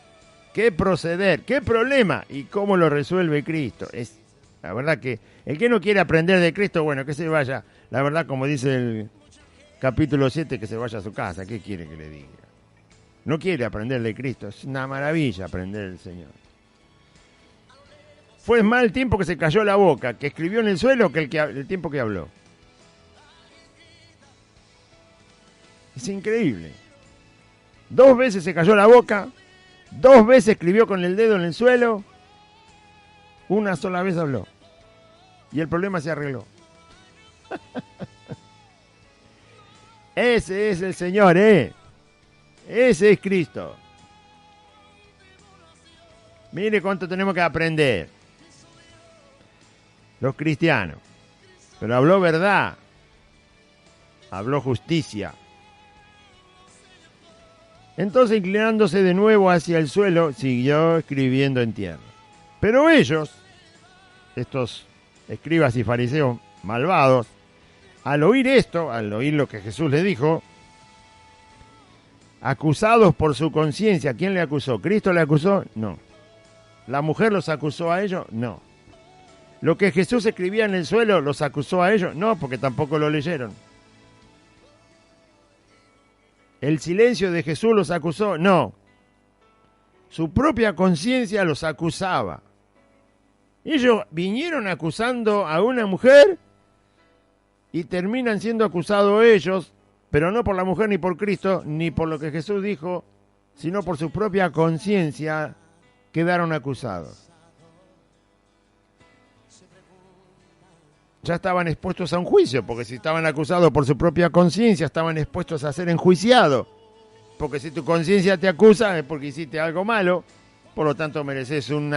¿Qué proceder? ¿Qué problema? ¿Y cómo lo resuelve Cristo? Es la verdad que el que no quiere aprender de Cristo, bueno, que se vaya. La verdad, como dice el capítulo 7, que se vaya a su casa. ¿Qué quiere que le diga? No quiere aprender de Cristo. Es una maravilla aprender del Señor. Fue más el tiempo que se cayó la boca, que escribió en el suelo, que el tiempo que habló. Es increíble. 2 veces se cayó la boca, 2 veces escribió con el dedo en el suelo, 1 sola vez habló. Y el problema se arregló. Ese es el Señor, ¿eh? Ese es Cristo. Mire cuánto tenemos que aprender. Los cristianos. Pero habló verdad. Habló justicia. Entonces, inclinándose de nuevo hacia el suelo, siguió escribiendo en tierra. Pero ellos, estos escribas y fariseos malvados, al oír esto, al oír lo que Jesús les dijo, acusados por su conciencia. ¿Quién le acusó? ¿Cristo le acusó? No. ¿La mujer los acusó a ellos? No. ¿Lo que Jesús escribía en el suelo los acusó a ellos? No, porque tampoco lo leyeron. ¿El silencio de Jesús los acusó? No. Su propia conciencia los acusaba. Ellos vinieron acusando a una mujer y terminan siendo acusados ellos, pero no por la mujer ni por Cristo, ni por lo que Jesús dijo, sino por su propia conciencia quedaron acusados. Ya estaban expuestos a un juicio, porque si estaban acusados por su propia conciencia, estaban expuestos a ser enjuiciados. Porque si tu conciencia te acusa es porque hiciste algo malo, por lo tanto mereces un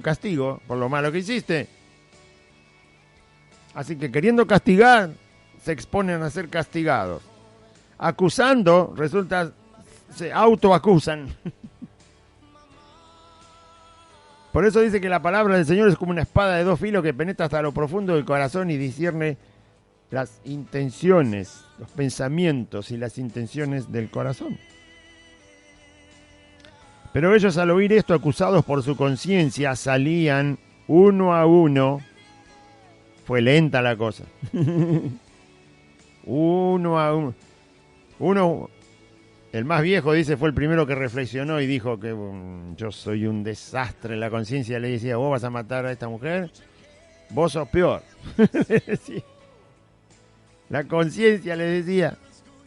castigo por lo malo que hiciste. Así que queriendo castigar, se exponen a ser castigados. Acusando, se autoacusan. Por eso dice que la palabra del Señor es como una espada de 2 filos que penetra hasta lo profundo del corazón y discierne las intenciones, los pensamientos y las intenciones del corazón. Pero ellos, al oír esto, acusados por su conciencia, salían uno a uno. Fue lenta la cosa. Uno a uno. El más viejo, dice, fue el primero que reflexionó y dijo que yo soy un desastre. La conciencia le decía, vos vas a matar a esta mujer, vos sos peor. La conciencia le decía,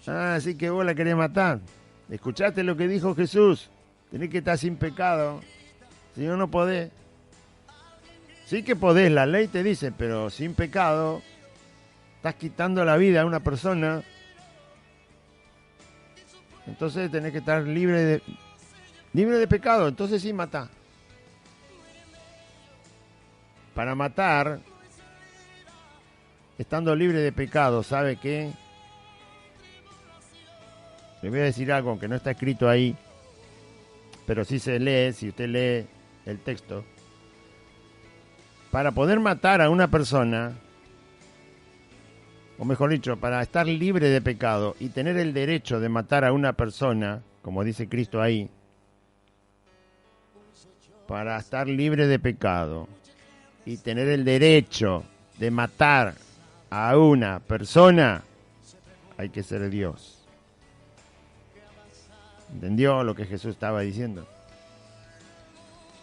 así que vos la querés matar. ¿Escuchaste lo que dijo Jesús? Tenés que estar sin pecado, si no, no podés. Sí que podés, la ley te dice, pero sin pecado estás quitando la vida a una persona. Entonces tenés que estar libre de pecado. Entonces sí, matá. Para matar, estando libre de pecado, ¿sabe qué? Le voy a decir algo que no está escrito ahí, pero sí se lee, si usted lee el texto. Para poder matar a una persona, o mejor dicho, para estar libre de pecado y tener el derecho de matar a una persona, como dice Cristo ahí, para estar libre de pecado y tener el derecho de matar a una persona, hay que ser Dios. ¿Entendió lo que Jesús estaba diciendo?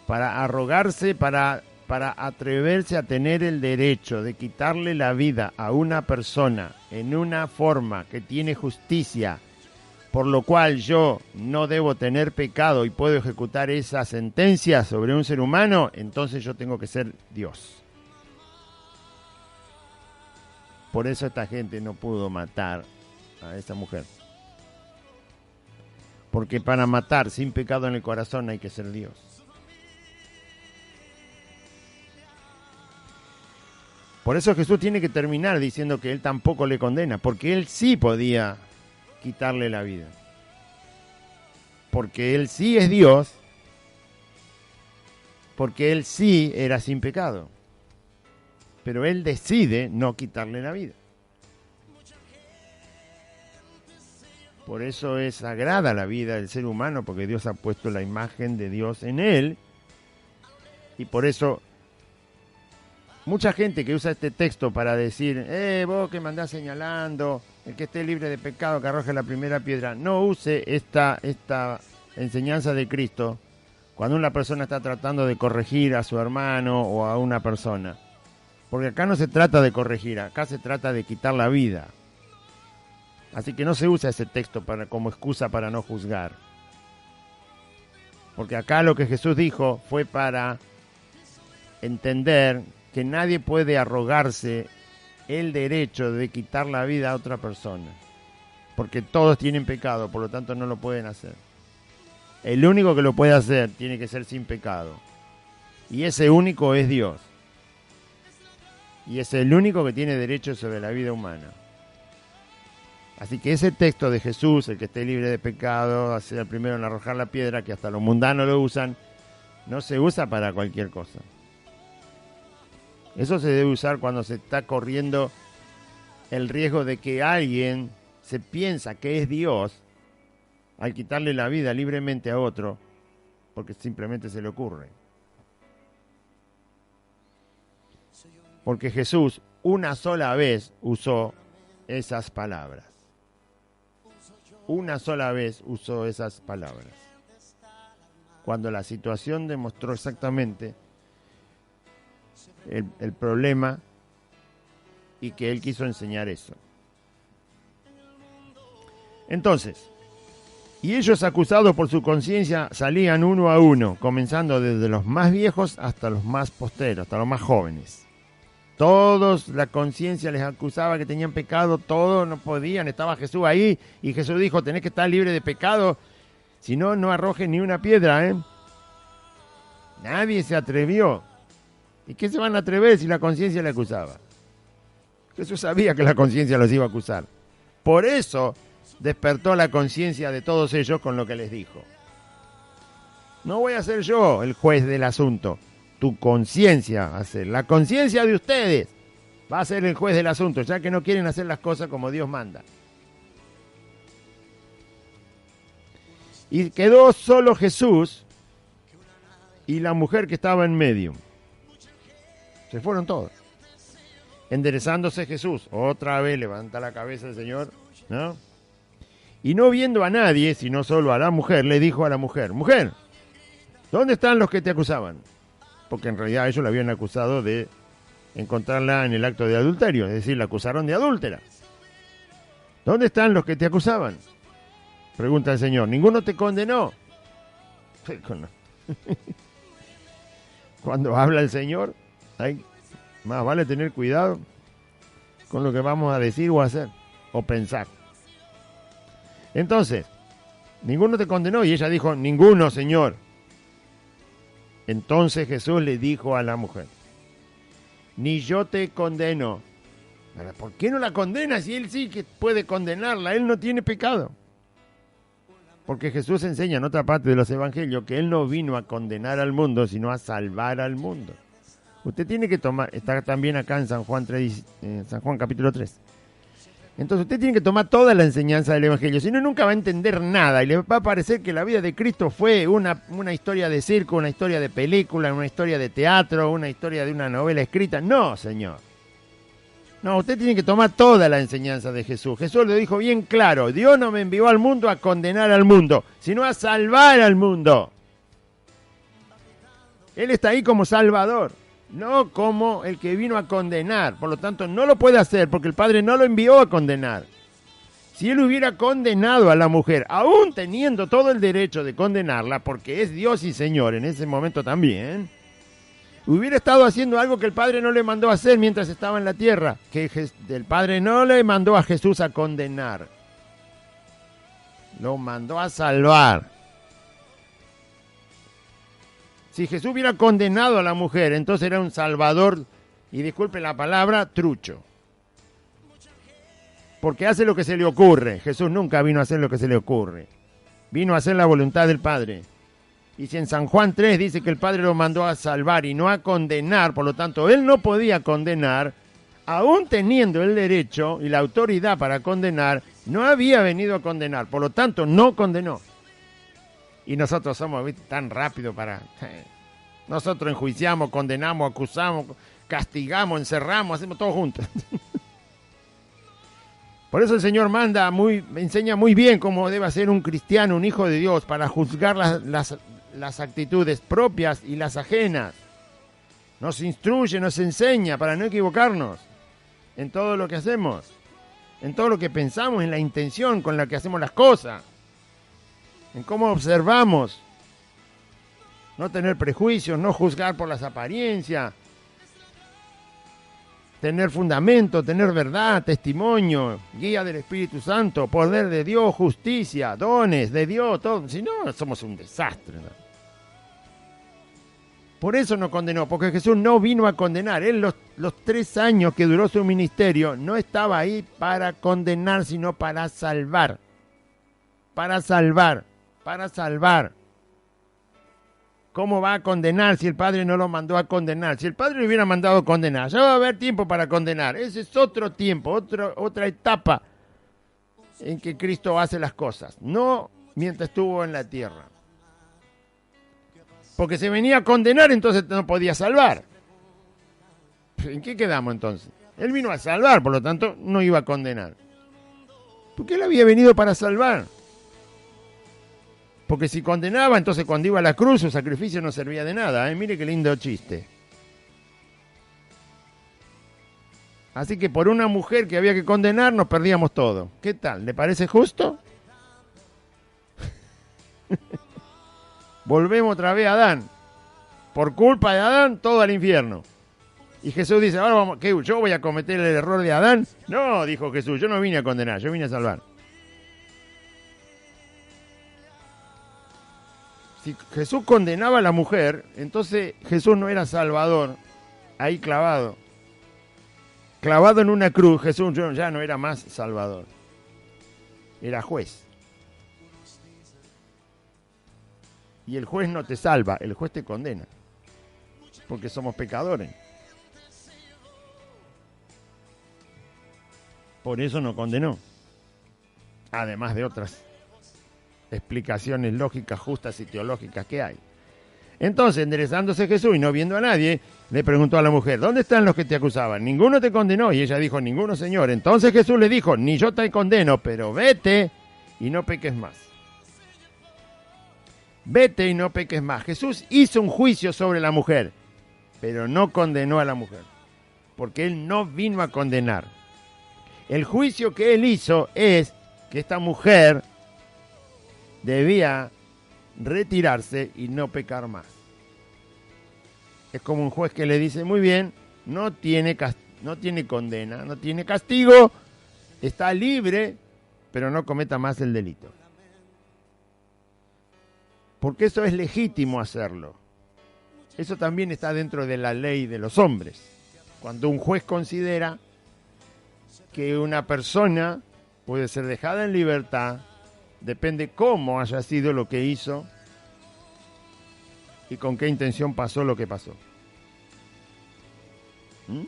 Para arrogarse, para atreverse a tener el derecho de quitarle la vida a una persona en una forma que tiene justicia, por lo cual yo no debo tener pecado y puedo ejecutar esa sentencia sobre un ser humano, entonces yo tengo que ser Dios. Por eso esta gente no pudo matar a esa mujer. Porque para matar sin pecado en el corazón hay que ser Dios. Por eso Jesús tiene que terminar diciendo que Él tampoco le condena, porque Él sí podía quitarle la vida. Porque Él sí es Dios, porque Él sí era sin pecado. Pero Él decide no quitarle la vida. Por eso es sagrada la vida del ser humano, porque Dios ha puesto la imagen de Dios en él. Y por eso mucha gente que usa este texto para decir, vos que me andás señalando, el que esté libre de pecado que arroje la primera piedra, no use esta enseñanza de Cristo cuando una persona está tratando de corregir a su hermano o a una persona. Porque acá no se trata de corregir, acá se trata de quitar la vida. Así que no se usa ese texto como excusa para no juzgar. Porque acá lo que Jesús dijo fue para entender que nadie puede arrogarse el derecho de quitar la vida a otra persona. Porque todos tienen pecado, por lo tanto no lo pueden hacer. El único que lo puede hacer tiene que ser sin pecado. Y ese único es Dios. Y es el único que tiene derecho sobre la vida humana. Así que ese texto de Jesús, el que esté libre de pecado, ser el primero en arrojar la piedra, que hasta los mundanos lo usan, no se usa para cualquier cosa. Eso se debe usar cuando se está corriendo el riesgo de que alguien se piensa que es Dios al quitarle la vida libremente a otro, porque simplemente se le ocurre. Porque Jesús una sola vez usó esas palabras. Una sola vez usó esas palabras. Cuando la situación demostró exactamente el problema y que él quiso enseñar eso. Entonces, y ellos acusados por su conciencia salían uno a uno, comenzando desde los más viejos hasta los más posteros, hasta los más jóvenes. Todos, la conciencia les acusaba que tenían pecado, todos no podían, estaba Jesús ahí, y Jesús dijo, tenés que estar libre de pecado, si no, no arrojes ni una piedra, ¿eh? Nadie se atrevió. ¿Y qué se van a atrever si la conciencia le acusaba? Jesús sabía que la conciencia los iba a acusar. Por eso despertó la conciencia de todos ellos con lo que les dijo. No voy a ser yo el juez del asunto. Tu conciencia va a ser, la conciencia de ustedes va a ser el juez del asunto, ya que no quieren hacer las cosas como Dios manda. Y quedó solo Jesús y la mujer que estaba en medio. Se fueron todos. Enderezándose Jesús, otra vez levanta la cabeza el Señor, ¿no? Y no viendo a nadie, sino solo a la mujer, le dijo a la mujer, mujer, ¿dónde están los que te acusaban? Porque en realidad ellos la habían acusado de encontrarla en el acto de adulterio, es decir, la acusaron de adúltera. ¿Dónde están los que te acusaban? Pregunta el Señor, ¿ninguno te condenó? Cuando habla el Señor, más vale tener cuidado con lo que vamos a decir o hacer, o pensar. Entonces, ninguno te condenó. Y ella dijo, ninguno, Señor. Entonces Jesús le dijo a la mujer, ni yo te condeno. ¿Por qué no la condena si él sí que puede condenarla? Él no tiene pecado. Porque Jesús enseña en otra parte de los evangelios que él no vino a condenar al mundo, sino a salvar al mundo. Usted tiene que tomar, está también acá en San Juan capítulo 3. Entonces usted tiene que tomar toda la enseñanza del evangelio, si no nunca va a entender nada y le va a parecer que la vida de Cristo fue una historia de circo, una historia de película, una historia de teatro, una historia de una novela escrita. No, Señor. No, usted tiene que tomar toda la enseñanza de Jesús. Jesús lo dijo bien claro, Dios no me envió al mundo a condenar al mundo, sino a salvar al mundo. Él está ahí como salvador, no como el que vino a condenar. Por lo tanto, no lo puede hacer porque el Padre no lo envió a condenar. Si él hubiera condenado a la mujer, aún teniendo todo el derecho de condenarla, porque es Dios y Señor en ese momento también, hubiera estado haciendo algo que el Padre no le mandó a hacer mientras estaba en la tierra, que el Padre no le mandó a Jesús a condenar, lo mandó a salvar. Si Jesús hubiera condenado a la mujer, entonces era un salvador, y disculpe la palabra, trucho. Porque hace lo que se le ocurre. Jesús nunca vino a hacer lo que se le ocurre. Vino a hacer la voluntad del Padre. Y si en San Juan 3 dice que el Padre lo mandó a salvar y no a condenar, por lo tanto, él no podía condenar, aún teniendo el derecho y la autoridad para condenar, no había venido a condenar, por lo tanto, no condenó. Y nosotros somos, ¿viste?, tan rápido para... Nosotros enjuiciamos, condenamos, acusamos, castigamos, encerramos, hacemos todo juntos. Por eso el Señor enseña muy bien cómo debe ser un cristiano, un hijo de Dios, para juzgar las actitudes propias y las ajenas. Nos instruye, nos enseña para no equivocarnos en todo lo que hacemos, en todo lo que pensamos, en la intención con la que hacemos las cosas, en cómo observamos, no tener prejuicios, no juzgar por las apariencias, tener fundamento, tener verdad, testimonio, guía del Espíritu Santo, poder de Dios, justicia, dones de Dios, todo. Si no, somos un desastre, ¿no? Por eso no condenó, porque Jesús no vino a condenar. Él los 3 años que duró su ministerio no estaba ahí para condenar, sino para salvar. Para salvar, para salvar. ¿Cómo va a condenar si el Padre no lo mandó a condenar? Si el Padre lo hubiera mandado a condenar, ya va a haber tiempo para condenar. Ese es otro tiempo, otra etapa en que Cristo hace las cosas. No mientras estuvo en la tierra. Porque se venía a condenar, entonces no podía salvar. ¿En qué quedamos entonces? Él vino a salvar, por lo tanto no iba a condenar. Porque él había venido para salvar. Porque si condenaba, entonces cuando iba a la cruz su sacrificio no servía de nada. Mire qué lindo chiste. Así que por una mujer que había que condenar nos perdíamos todo. ¿Qué tal? ¿Le parece justo? Volvemos otra vez a Adán. Por culpa de Adán, todo al infierno. Y Jesús dice, ahora vamos, ¿qué? ¿Yo voy a cometer el error de Adán? No, dijo Jesús, yo no vine a condenar, yo vine a salvar. Si Jesús condenaba a la mujer, entonces Jesús no era salvador, ahí clavado. Clavado en una cruz, Jesús ya no era más salvador. Era juez. Y el juez no te salva, el juez te condena. Porque somos pecadores. Por eso no condenó. Además de otras explicaciones lógicas, justas y teológicas que hay. Entonces, enderezándose Jesús y no viendo a nadie, le preguntó a la mujer, ¿dónde están los que te acusaban? Ninguno te condenó. Y ella dijo, ninguno, Señor. Entonces Jesús le dijo, ni yo te condeno, pero vete y no peques más. Vete y no peques más. Jesús hizo un juicio sobre la mujer, pero no condenó a la mujer, porque él no vino a condenar. El juicio que él hizo es que esta mujer debía retirarse y no pecar más. Es como un juez que le dice, muy bien, no tiene condena, no tiene castigo, está libre, pero no cometa más el delito. porque eso es legítimo hacerlo. Eso también está dentro de la ley de los hombres. Cuando un juez considera que una persona puede ser dejada en libertad, depende cómo haya sido lo que hizo y con qué intención pasó lo que pasó. ¿Mm?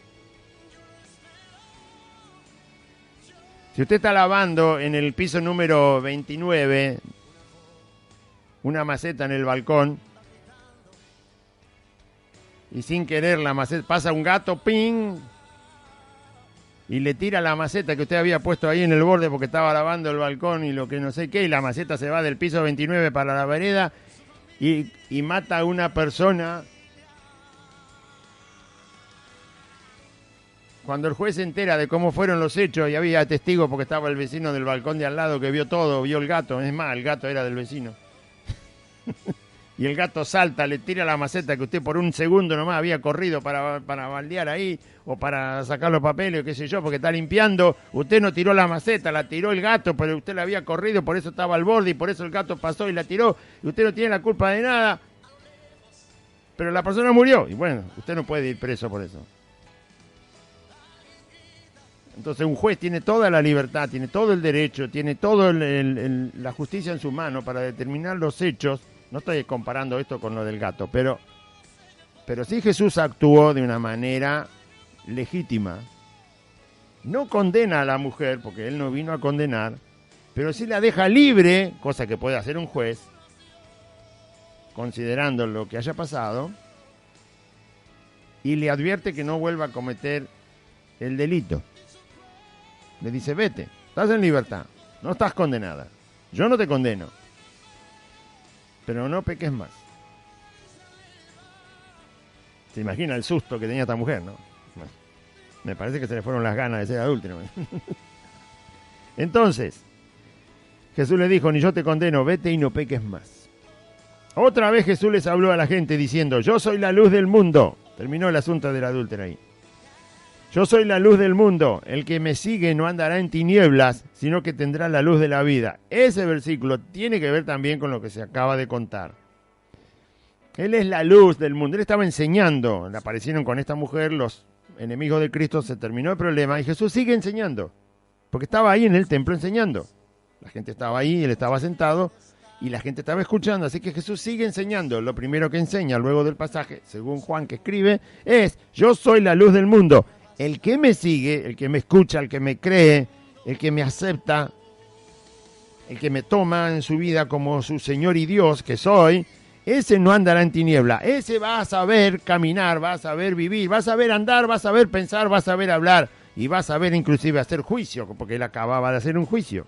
Si usted está lavando en el piso número 29 una maceta en el balcón y sin querer la maceta pasa un gato, ¡ping!, y le tira la maceta que usted había puesto ahí en el borde porque estaba lavando el balcón y lo que no sé qué, y la maceta se va del piso 29 para la vereda y mata a una persona. Cuando el juez se entera de cómo fueron los hechos y había testigos porque estaba el vecino del balcón de al lado que vio todo, vio el gato, es más, el gato era del vecino. Y el gato salta, le tira la maceta que usted por un segundo nomás había corrido para baldear ahí o para sacar los papeles o qué sé yo, porque está limpiando. Usted no tiró la maceta, la tiró el gato, pero usted la había corrido, por eso estaba al borde y por eso el gato pasó y la tiró. Y usted no tiene la culpa de nada. Pero la persona murió y bueno, usted no puede ir preso por eso. Entonces un juez tiene toda la libertad, tiene todo el derecho, tiene toda la justicia en su mano para determinar los hechos. No estoy comparando esto con lo del gato, pero sí Jesús actuó de una manera legítima. No condena a la mujer, porque él no vino a condenar, pero sí la deja libre, cosa que puede hacer un juez, considerando lo que haya pasado, y le advierte que no vuelva a cometer el delito. Le dice, vete, estás en libertad, no estás condenada, yo no te condeno, pero no peques más. Se imagina el susto que tenía esta mujer, ¿no? Bueno, me parece que se le fueron las ganas de ser adúltero. Entonces, Jesús le dijo, ni yo te condeno, vete y no peques más. Otra vez Jesús les habló a la gente diciendo, yo soy la luz del mundo. Terminó el asunto del adúltero ahí. Yo soy la luz del mundo, el que me sigue no andará en tinieblas, sino que tendrá la luz de la vida. Ese versículo tiene que ver también con lo que se acaba de contar. Él es la luz del mundo, él estaba enseñando, le aparecieron con esta mujer los enemigos de Cristo, se terminó el problema y Jesús sigue enseñando, porque estaba ahí en el templo enseñando. La gente estaba ahí, él estaba sentado y la gente estaba escuchando, así que Jesús sigue enseñando. Lo primero que enseña luego del pasaje, según Juan que escribe, es, yo soy la luz del mundo. El que me sigue, el que me escucha, el que me cree, el que me acepta, el que me toma en su vida como su Señor y Dios que soy, ese no andará en tiniebla. Ese va a saber caminar, va a saber vivir, va a saber andar, va a saber pensar, va a saber hablar y va a saber inclusive hacer juicio, porque él acababa de hacer un juicio.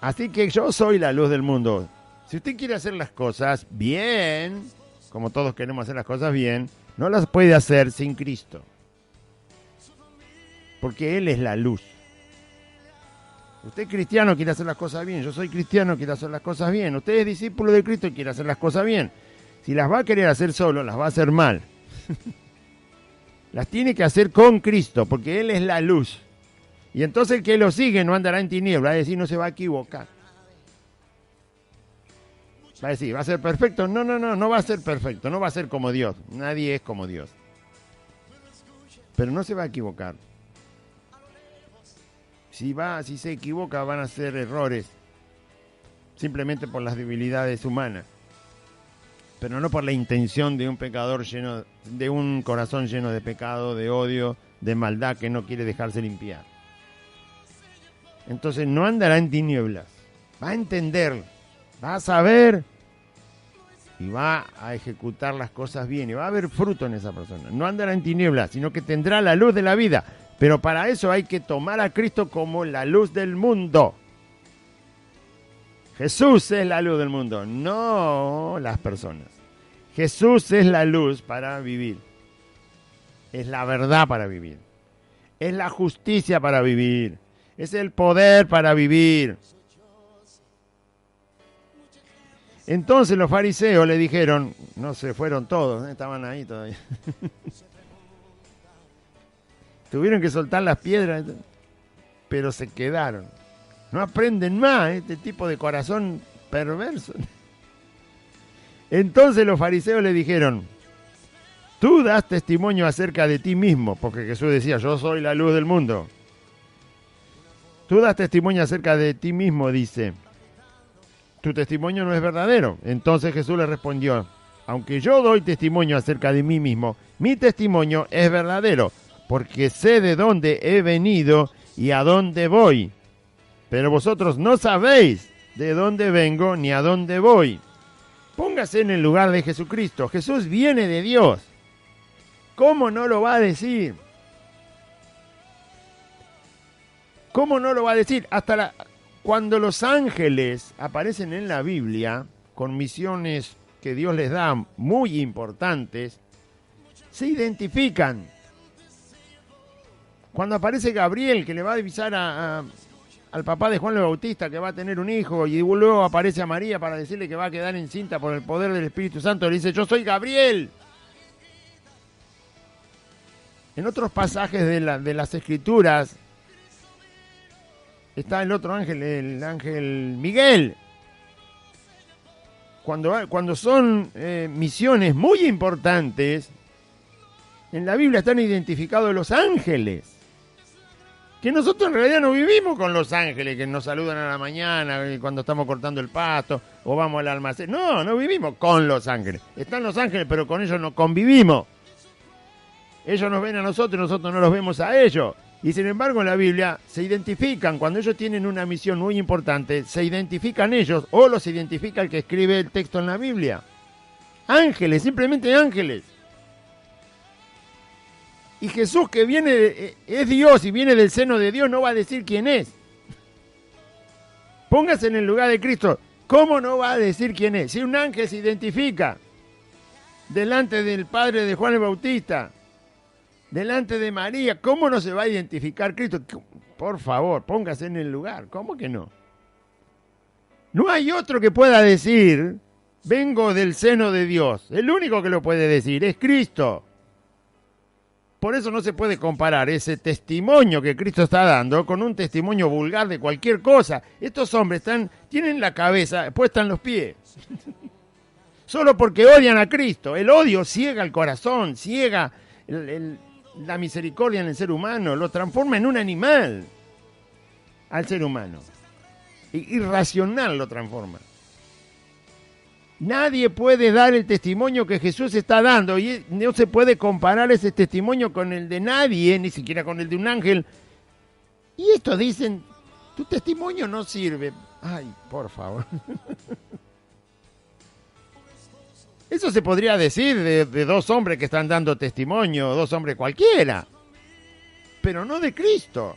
Así que yo soy la luz del mundo. Si usted quiere hacer las cosas bien, como todos queremos hacer las cosas bien, no las puede hacer sin Cristo. Porque Él es la luz. Usted es cristiano, quiere hacer las cosas bien. Yo soy cristiano, quiero hacer las cosas bien. Usted es discípulo de Cristo y quiere hacer las cosas bien. Si las va a querer hacer solo, las va a hacer mal. Las tiene que hacer con Cristo, porque Él es la luz. Y entonces el que lo sigue no andará en tinieblas, es decir, no se va a equivocar. Va a decir, ¿va a ser perfecto? No va a ser perfecto, no va a ser como Dios. Nadie es como Dios. Pero no se va a equivocar. Si se equivoca, van a ser errores. Simplemente por las debilidades humanas. Pero no por la intención de un pecador de un corazón lleno de pecado, de odio, de maldad que no quiere dejarse limpiar. Entonces no andará en tinieblas. Va a entender. Va a saber y va a ejecutar las cosas bien y va a haber fruto en esa persona. No andará en tinieblas, sino que tendrá la luz de la vida. Pero para eso hay que tomar a Cristo como la luz del mundo. Jesús es la luz del mundo, no las personas. Jesús es la luz para vivir. Es la verdad para vivir. Es la justicia para vivir. Es el poder para vivir. Entonces los fariseos le dijeron, no se fueron todos, estaban ahí todavía. Tuvieron que soltar las piedras, pero se quedaron. No aprenden más, este tipo de corazón perverso. Entonces los fariseos le dijeron, tú das testimonio acerca de ti mismo, porque Jesús decía, yo soy la luz del mundo. Tú das testimonio acerca de ti mismo, dice. Tu testimonio no es verdadero. Entonces Jesús le respondió, aunque yo doy testimonio acerca de mí mismo, mi testimonio es verdadero, porque sé de dónde he venido y a dónde voy. Pero vosotros no sabéis de dónde vengo ni a dónde voy. Póngase en el lugar de Jesucristo. Jesús viene de Dios. ¿Cómo no lo va a decir? ¿Cómo no lo va a decir? Cuando los ángeles aparecen en la Biblia con misiones que Dios les da muy importantes, se identifican. Cuando aparece Gabriel, que le va a avisar al papá de Juan el Bautista que va a tener un hijo, y luego aparece a María para decirle que va a quedar encinta por el poder del Espíritu Santo, le dice, yo soy Gabriel. En otros pasajes de las Escrituras está el otro ángel, el ángel Miguel. Cuando son misiones muy importantes, en la Biblia están identificados los ángeles. Que nosotros en realidad no vivimos con los ángeles que nos saludan a la mañana cuando estamos cortando el pasto o vamos al almacén. No vivimos con los ángeles. Están los ángeles, pero con ellos no convivimos. Ellos nos ven a nosotros y nosotros no los vemos a ellos. Y sin embargo en la Biblia se identifican, cuando ellos tienen una misión muy importante, se identifican ellos o los identifica el que escribe el texto en la Biblia. Ángeles, simplemente ángeles. Y Jesús, que es Dios y viene del seno de Dios, no va a decir quién es. Póngase en el lugar de Cristo. ¿Cómo no va a decir quién es? Si un ángel se identifica delante del padre de Juan el Bautista, delante de María, ¿cómo no se va a identificar Cristo? Por favor, póngase en el lugar. ¿Cómo que no? No hay otro que pueda decir, vengo del seno de Dios. El único que lo puede decir es Cristo. Por eso no se puede comparar ese testimonio que Cristo está dando con un testimonio vulgar de cualquier cosa. Estos hombres tienen la cabeza puesta en los pies. Solo porque odian a Cristo. El odio ciega el corazón, ciega la misericordia en el ser humano, lo transforma en un animal al ser humano. Irracional lo transforma. Nadie puede dar el testimonio que Jesús está dando y no se puede comparar ese testimonio con el de nadie, ni siquiera con el de un ángel. Y estos dicen, tu testimonio no sirve. Ay, por favor. Eso se podría decir de dos hombres que están dando testimonio, dos hombres cualquiera, pero no de Cristo.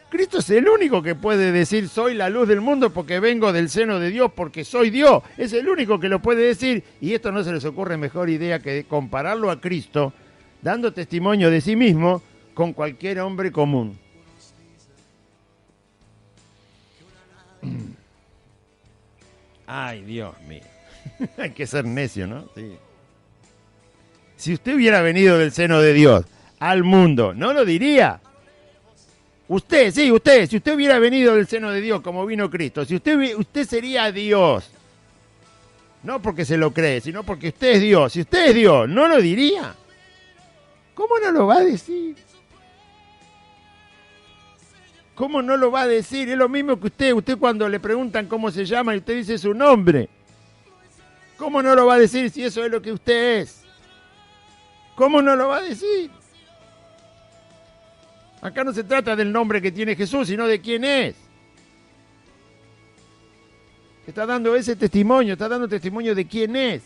Cristo es el único que puede decir soy la luz del mundo porque vengo del seno de Dios, porque soy Dios. Es el único que lo puede decir y esto no se les ocurre mejor idea que compararlo a Cristo dando testimonio de sí mismo con cualquier hombre común. Ay, Dios mío. Hay que ser necio, ¿no? Sí. Si usted hubiera venido del seno de Dios al mundo, ¿no lo diría? Usted, si usted hubiera venido del seno de Dios como vino Cristo, si usted sería Dios. No porque se lo cree, sino porque usted es Dios. Si usted es Dios, ¿no lo diría? ¿Cómo no lo va a decir? ¿Cómo no lo va a decir? Es lo mismo que usted cuando le preguntan cómo se llama y usted dice su nombre. ¿Cómo no lo va a decir si eso es lo que usted es? ¿Cómo no lo va a decir? Acá no se trata del nombre que tiene Jesús, sino de quién es. Está dando ese testimonio, está dando testimonio de quién es.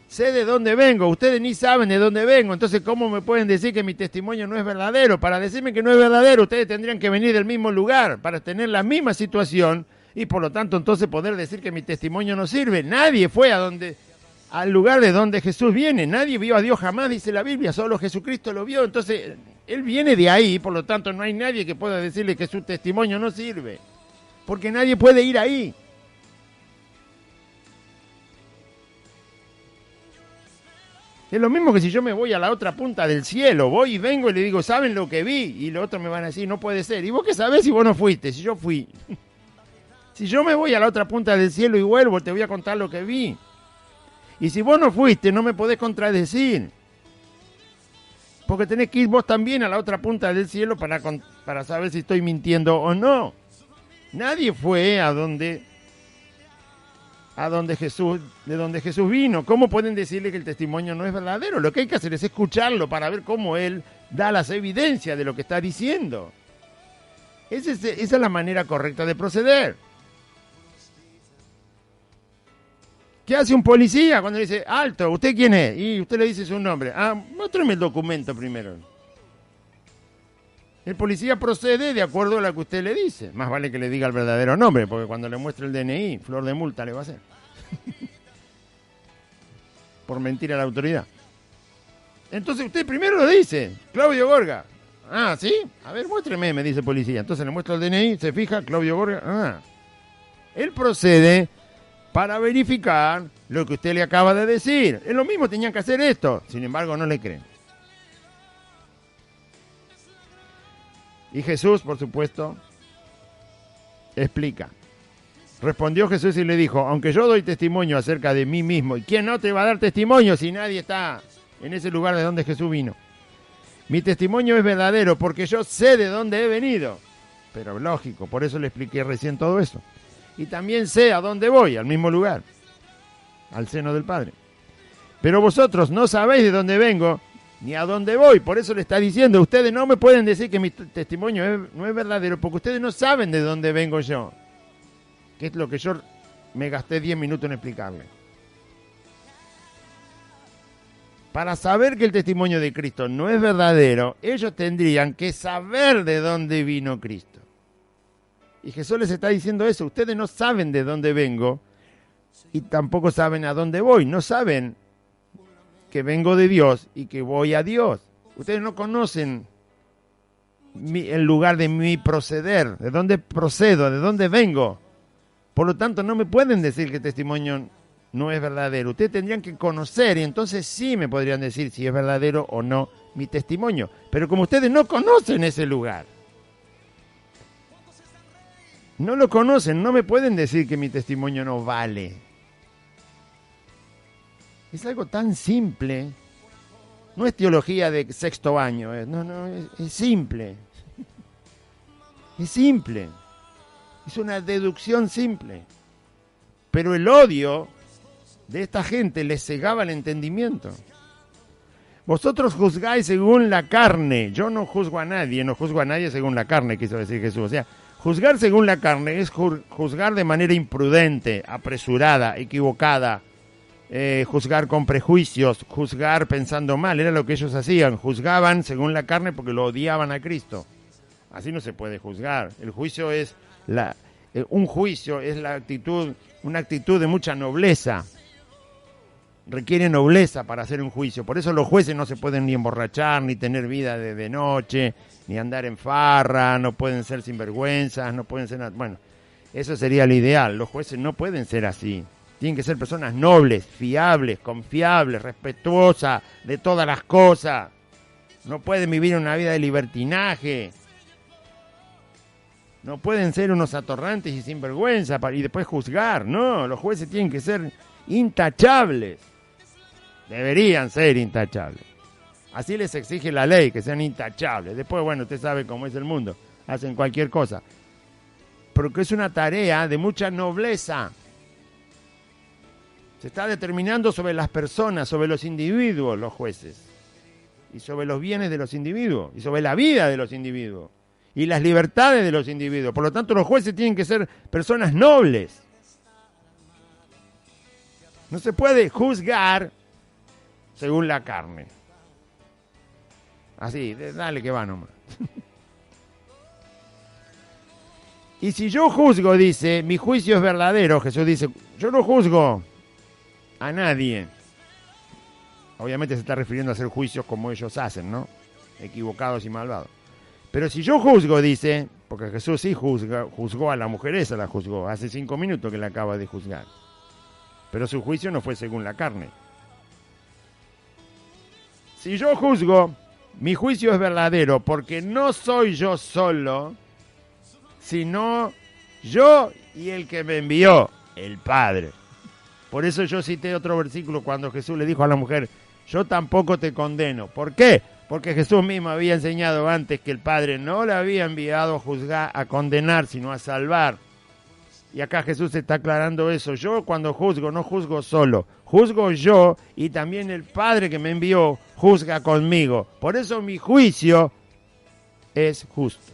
Sé de dónde vengo, ustedes ni saben de dónde vengo, entonces ¿cómo me pueden decir que mi testimonio no es verdadero? Para decirme que no es verdadero, ustedes tendrían que venir del mismo lugar, para tener la misma situación, y por lo tanto entonces poder decir que mi testimonio no sirve. Nadie fue al lugar de donde Jesús viene, nadie vio a Dios jamás, dice la Biblia, solo Jesucristo lo vio, entonces Él viene de ahí, por lo tanto no hay nadie que pueda decirle que su testimonio no sirve, porque nadie puede ir ahí. Es lo mismo que si yo me voy a la otra punta del cielo, voy y vengo y le digo, ¿saben lo que vi? Y los otros me van a decir, no puede ser. ¿Y vos qué sabés si vos no fuiste? Si yo fui. Si yo me voy a la otra punta del cielo y vuelvo, te voy a contar lo que vi. Y si vos no fuiste, no me podés contradecir. Porque tenés que ir vos también a la otra punta del cielo para saber si estoy mintiendo o no. Nadie fue de donde Jesús vino. ¿Cómo pueden decirle que el testimonio no es verdadero? Lo que hay que hacer es escucharlo para ver cómo él da las evidencias de lo que está diciendo. Esa es la manera correcta de proceder. ¿Qué hace un policía cuando le dice, alto, ¿usted quién es? Y usted le dice su nombre. Muéstrame el documento primero. El policía procede de acuerdo a lo que usted le dice. Más vale que le diga el verdadero nombre, porque cuando le muestre el DNI, flor de multa le va a hacer. Por mentir a la autoridad. Entonces usted primero lo dice, Claudio Gorga. ¿Sí? A ver, muéstreme, me dice el policía. Entonces le muestro el DNI, se fija, Claudio Gorga. Él procede para verificar lo que usted le acaba de decir. Es lo mismo, tenían que hacer esto. Sin embargo, no le creen. Y Jesús, por supuesto, explica. Respondió Jesús y le dijo, aunque yo doy testimonio acerca de mí mismo, ¿y quién no te va a dar testimonio si nadie está en ese lugar de donde Jesús vino? Mi testimonio es verdadero porque yo sé de dónde he venido. Pero lógico, por eso le expliqué recién todo eso. Y también sé a dónde voy, al mismo lugar, al seno del Padre. Pero vosotros no sabéis de dónde vengo ni a dónde voy. Por eso le está diciendo, ustedes no me pueden decir que mi testimonio no es verdadero, porque ustedes no saben de dónde vengo yo. Que es lo que yo me gasté 10 minutos en explicarle. Para saber que el testimonio de Cristo no es verdadero, ellos tendrían que saber de dónde vino Cristo. Y Jesús les está diciendo eso, ustedes no saben de dónde vengo y tampoco saben a dónde voy, no saben que vengo de Dios y que voy a Dios. Ustedes no conocen el lugar de mi proceder, de dónde procedo, de dónde vengo. Por lo tanto, no me pueden decir que el testimonio no es verdadero. Ustedes tendrían que conocer y entonces sí me podrían decir si es verdadero o no mi testimonio. Pero como ustedes no conocen ese lugar, no lo conocen, no me pueden decir que mi testimonio no vale. Es algo tan simple. No es teología de sexto año. Es simple. Es simple. Es una deducción simple. Pero el odio de esta gente les cegaba el entendimiento. Vosotros juzgáis según la carne. Yo no juzgo a nadie según la carne, quiso decir Jesús. O sea, juzgar según la carne es juzgar de manera imprudente, apresurada, equivocada, juzgar con prejuicios, juzgar pensando mal, era lo que ellos hacían, juzgaban según la carne porque lo odiaban a Cristo. Así no se puede juzgar. El juicio es un juicio es una actitud de mucha nobleza. Requiere nobleza para hacer un juicio. Por eso los jueces no se pueden ni emborrachar, ni tener vida de noche, ni andar en farra, no pueden ser sinvergüenzas, no pueden ser... Bueno, eso sería lo ideal. Los jueces no pueden ser así. Tienen que ser personas nobles, fiables, confiables, respetuosas de todas las cosas. No pueden vivir una vida de libertinaje. No pueden ser unos atorrantes y sinvergüenza y después juzgar. No, los jueces tienen que ser intachables. Deberían ser intachables. Así les exige la ley, que sean intachables. Después, bueno, usted sabe cómo es el mundo. Hacen cualquier cosa. Porque es una tarea de mucha nobleza. Se está determinando sobre las personas, sobre los individuos, los jueces. Y sobre los bienes de los individuos. Y sobre la vida de los individuos. Y las libertades de los individuos. Por lo tanto, los jueces tienen que ser personas nobles. No se puede juzgar según la carne. Así, dale que va nomás. Y si yo juzgo, dice, mi juicio es verdadero. Jesús dice, yo no juzgo a nadie. Obviamente se está refiriendo a hacer juicios como ellos hacen, ¿no? Equivocados y malvados. Pero si yo juzgo, dice, porque Jesús sí juzgó a la mujer esa, la juzgó. Hace 5 minutos que la acaba de juzgar. Pero su juicio no fue según la carne. si yo juzgo, mi juicio es verdadero, porque no soy yo solo, sino yo y el que me envió, el Padre. Por eso yo cité otro versículo cuando Jesús le dijo a la mujer, yo tampoco te condeno. ¿Por qué? Porque Jesús mismo había enseñado antes que el Padre no le había enviado a juzgar, a condenar, sino a salvar. Y acá Jesús está aclarando eso. Yo cuando juzgo, no juzgo solo. Juzgo yo y también el Padre que me envió juzga conmigo. Por eso mi juicio es justo,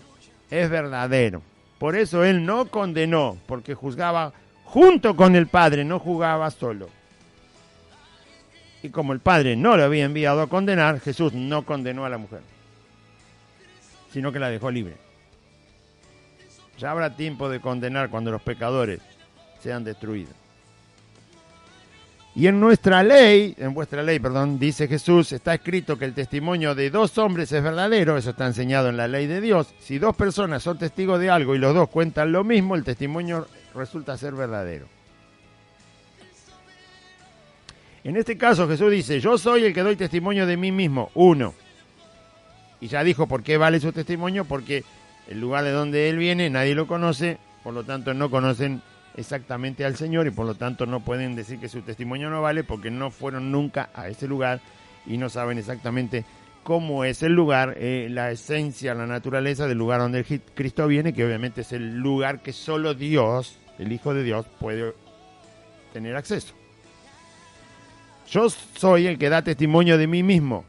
es verdadero. Por eso Él no condenó, porque juzgaba junto con el Padre, no juzgaba solo. Y como el Padre no lo había enviado a condenar, Jesús no condenó a la mujer, sino que la dejó libre. Ya habrá tiempo de condenar cuando los pecadores sean destruidos. Y en vuestra ley, dice Jesús, está escrito que el testimonio de 2 hombres es verdadero, eso está enseñado en la ley de Dios. Si 2 personas son testigos de algo y los 2 cuentan lo mismo, el testimonio resulta ser verdadero. En este caso Jesús dice, yo soy el que doy testimonio de mí mismo, 1. Y ya dijo por qué vale su testimonio, porque el lugar de donde Él viene nadie lo conoce, por lo tanto no conocen exactamente al Señor y por lo tanto no pueden decir que su testimonio no vale porque no fueron nunca a ese lugar y no saben exactamente cómo es el lugar, la esencia, la naturaleza del lugar donde Cristo viene, que obviamente es el lugar que solo Dios, el Hijo de Dios, puede tener acceso. Yo soy el que da testimonio de mí mismo.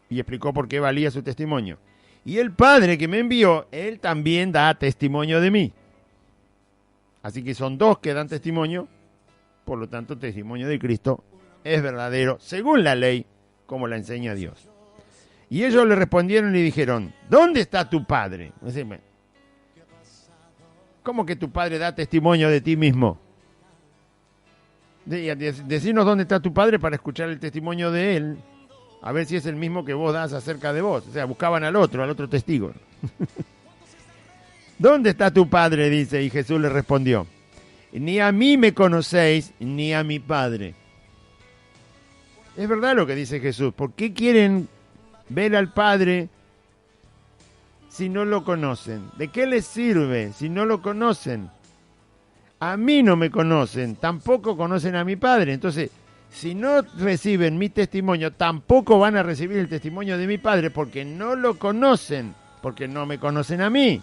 Y explicó por qué valía su testimonio. Y el Padre que me envió, Él también da testimonio de mí. Así que son 2 que dan testimonio. Por lo tanto, el testimonio de Cristo es verdadero, según la ley, como la enseña Dios. Y ellos le respondieron y dijeron, ¿dónde está tu Padre? ¿Cómo que tu Padre da testimonio de ti mismo? Decinos dónde está tu Padre para escuchar el testimonio de Él, a ver si es el mismo que vos das acerca de vos. O sea, buscaban al otro testigo. ¿Dónde está tu Padre? Dice, y Jesús le respondió, ni a mí me conocéis, ni a mi Padre. Es verdad lo que dice Jesús. ¿Por qué quieren ver al Padre si no lo conocen? ¿De qué les sirve si no lo conocen? A mí no me conocen, tampoco conocen a mi Padre. Entonces, si no reciben mi testimonio, tampoco van a recibir el testimonio de mi Padre porque no lo conocen, porque no me conocen a mí.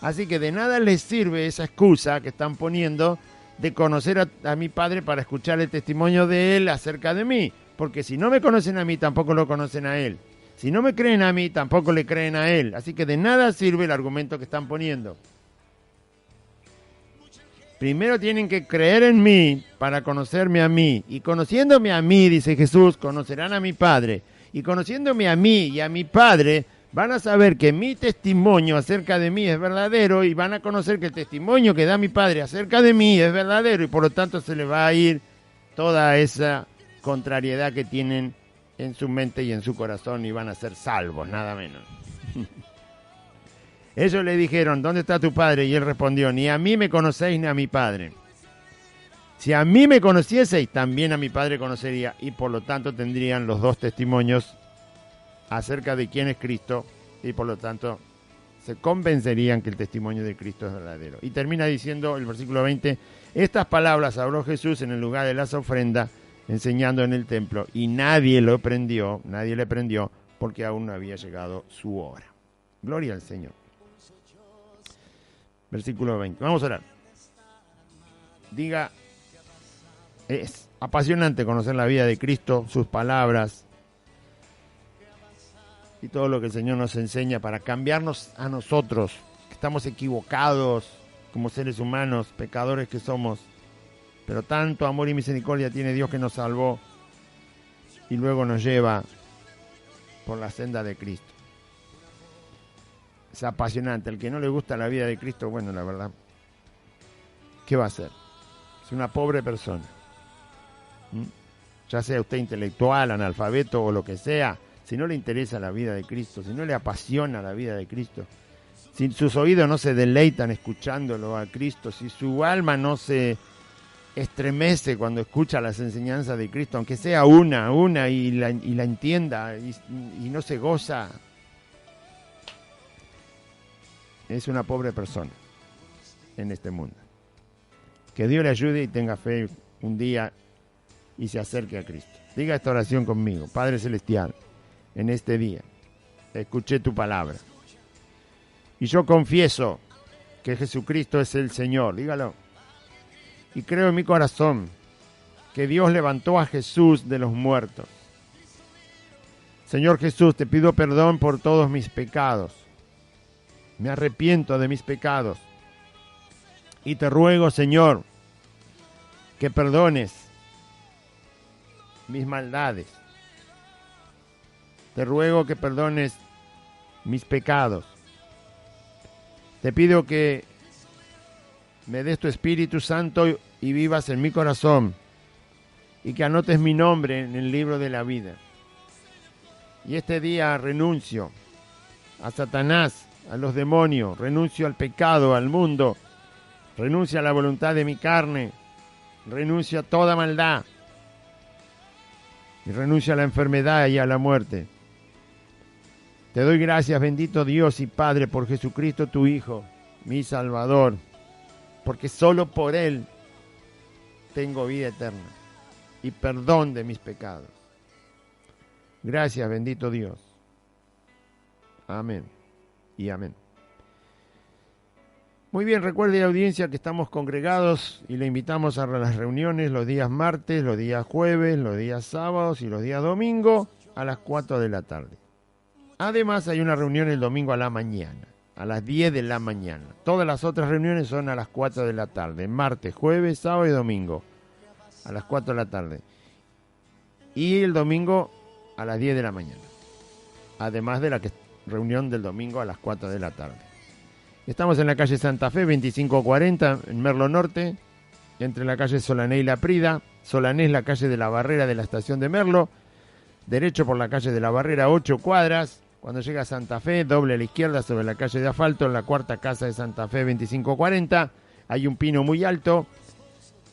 Así que de nada les sirve esa excusa que están poniendo de conocer a mi Padre para escuchar el testimonio de Él acerca de mí. Porque si no me conocen a mí, tampoco lo conocen a Él. Si no me creen a mí, tampoco le creen a Él. Así que de nada sirve el argumento que están poniendo. Primero tienen que creer en mí para conocerme a mí. Y conociéndome a mí, dice Jesús, conocerán a mi Padre. Y conociéndome a mí y a mi Padre, van a saber que mi testimonio acerca de mí es verdadero y van a conocer que el testimonio que da mi Padre acerca de mí es verdadero y por lo tanto se les va a ir toda esa contrariedad que tienen en su mente y en su corazón y van a ser salvos, nada menos. Ellos le dijeron, ¿dónde está tu Padre? Y él respondió, ni a mí me conocéis ni a mi Padre. Si a mí me conocieseis, también a mi Padre conocería y por lo tanto tendrían los 2 testimonios acerca de quién es Cristo y por lo tanto se convencerían que el testimonio de Cristo es verdadero. Y termina diciendo el versículo 20, estas palabras habló Jesús en el lugar de las ofrendas, enseñando en el templo y nadie le prendió porque aún no había llegado su hora. Gloria al Señor. Versículo 20. Vamos a orar. Diga, es apasionante conocer la vida de Cristo, sus palabras y todo lo que el Señor nos enseña para cambiarnos a nosotros, que estamos equivocados como seres humanos, pecadores que somos, pero tanto amor y misericordia tiene Dios que nos salvó y luego nos lleva por la senda de Cristo. Es apasionante. El que no le gusta la vida de Cristo, bueno, la verdad, ¿qué va a hacer? Es una pobre persona. Ya sea usted intelectual, analfabeto o lo que sea, si no le interesa la vida de Cristo, si no le apasiona la vida de Cristo, si sus oídos no se deleitan escuchándolo a Cristo, si su alma no se estremece cuando escucha las enseñanzas de Cristo, aunque sea una y la entienda y no se goza, es una pobre persona en este mundo. Que Dios le ayude y tenga fe un día y se acerque a Cristo. Diga esta oración conmigo. Padre Celestial, en este día escuché tu palabra y yo confieso que Jesucristo es el Señor. Dígalo. Y creo en mi corazón que Dios levantó a Jesús de los muertos. Señor Jesús, te pido perdón por todos mis pecados. Me arrepiento de mis pecados. Y te ruego, Señor, que perdones mis maldades. Te ruego que perdones mis pecados. Te pido que me des tu Espíritu Santo y vivas en mi corazón y que anotes mi nombre en el libro de la vida. Y este día renuncio a Satanás, a los demonios, renuncio al pecado, al mundo, renuncio a la voluntad de mi carne, renuncio a toda maldad y renuncio a la enfermedad y a la muerte. Te doy gracias, bendito Dios y Padre, por Jesucristo tu Hijo, mi Salvador, porque solo por Él tengo vida eterna y perdón de mis pecados. Gracias, bendito Dios. Amén y amén. Muy bien, recuerde, audiencia, que estamos congregados y le invitamos a las reuniones los días martes, los días jueves, los días sábados y los días domingos a las 4 de la tarde. Además, hay una reunión el domingo a la mañana, a las 10 de la mañana. Todas las otras reuniones son a las 4 de la tarde, martes, jueves, sábado y domingo, a las 4 de la tarde. Y el domingo a las 10 de la mañana, además de la reunión del domingo a las 4 de la tarde. Estamos en la calle Santa Fe, 2540, en Merlo Norte, entre la calle Solané y La Prida. Solané es la calle de la Barrera de la estación de Merlo, derecho por la calle de la Barrera, 8 cuadras. Cuando llega a Santa Fe, doble a la izquierda sobre la calle de asfalto, en la cuarta casa de Santa Fe, 2540. Hay un pino muy alto.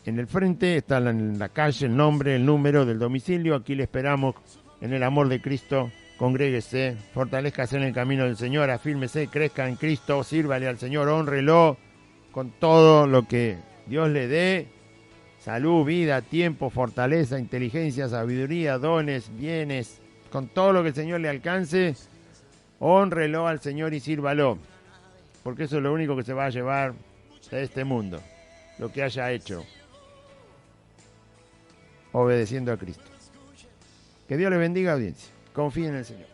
En el frente está en la calle el nombre, el número del domicilio. Aquí le esperamos en el amor de Cristo. Congréguese, fortalezcase en el camino del Señor, afírmese, crezca en Cristo, sírvale al Señor, hónrelo con todo lo que Dios le dé. Salud, vida, tiempo, fortaleza, inteligencia, sabiduría, dones, bienes, con todo lo que el Señor le alcance. Hónrelo al Señor y sírvalo, porque eso es lo único que se va a llevar de este mundo, lo que haya hecho obedeciendo a Cristo. Que Dios le bendiga, audiencia. Confíe en el Señor.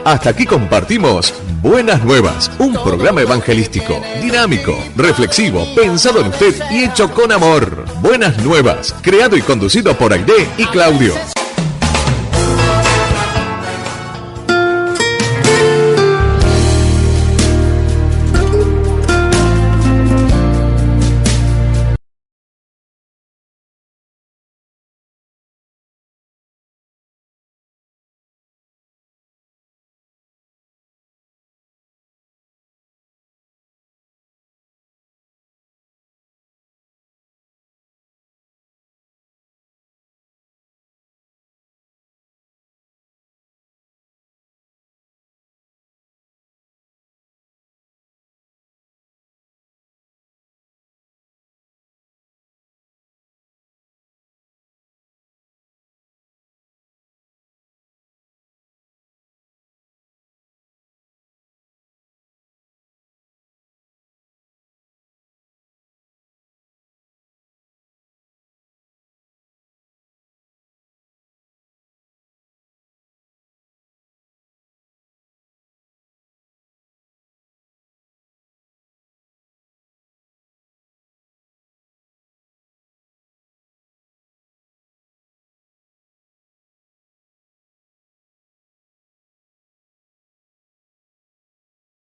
Hasta aquí compartimos Buenas Nuevas, un programa evangelístico, dinámico, reflexivo, pensado en usted y hecho con amor. Buenas Nuevas, creado y conducido por Aide y Claudio.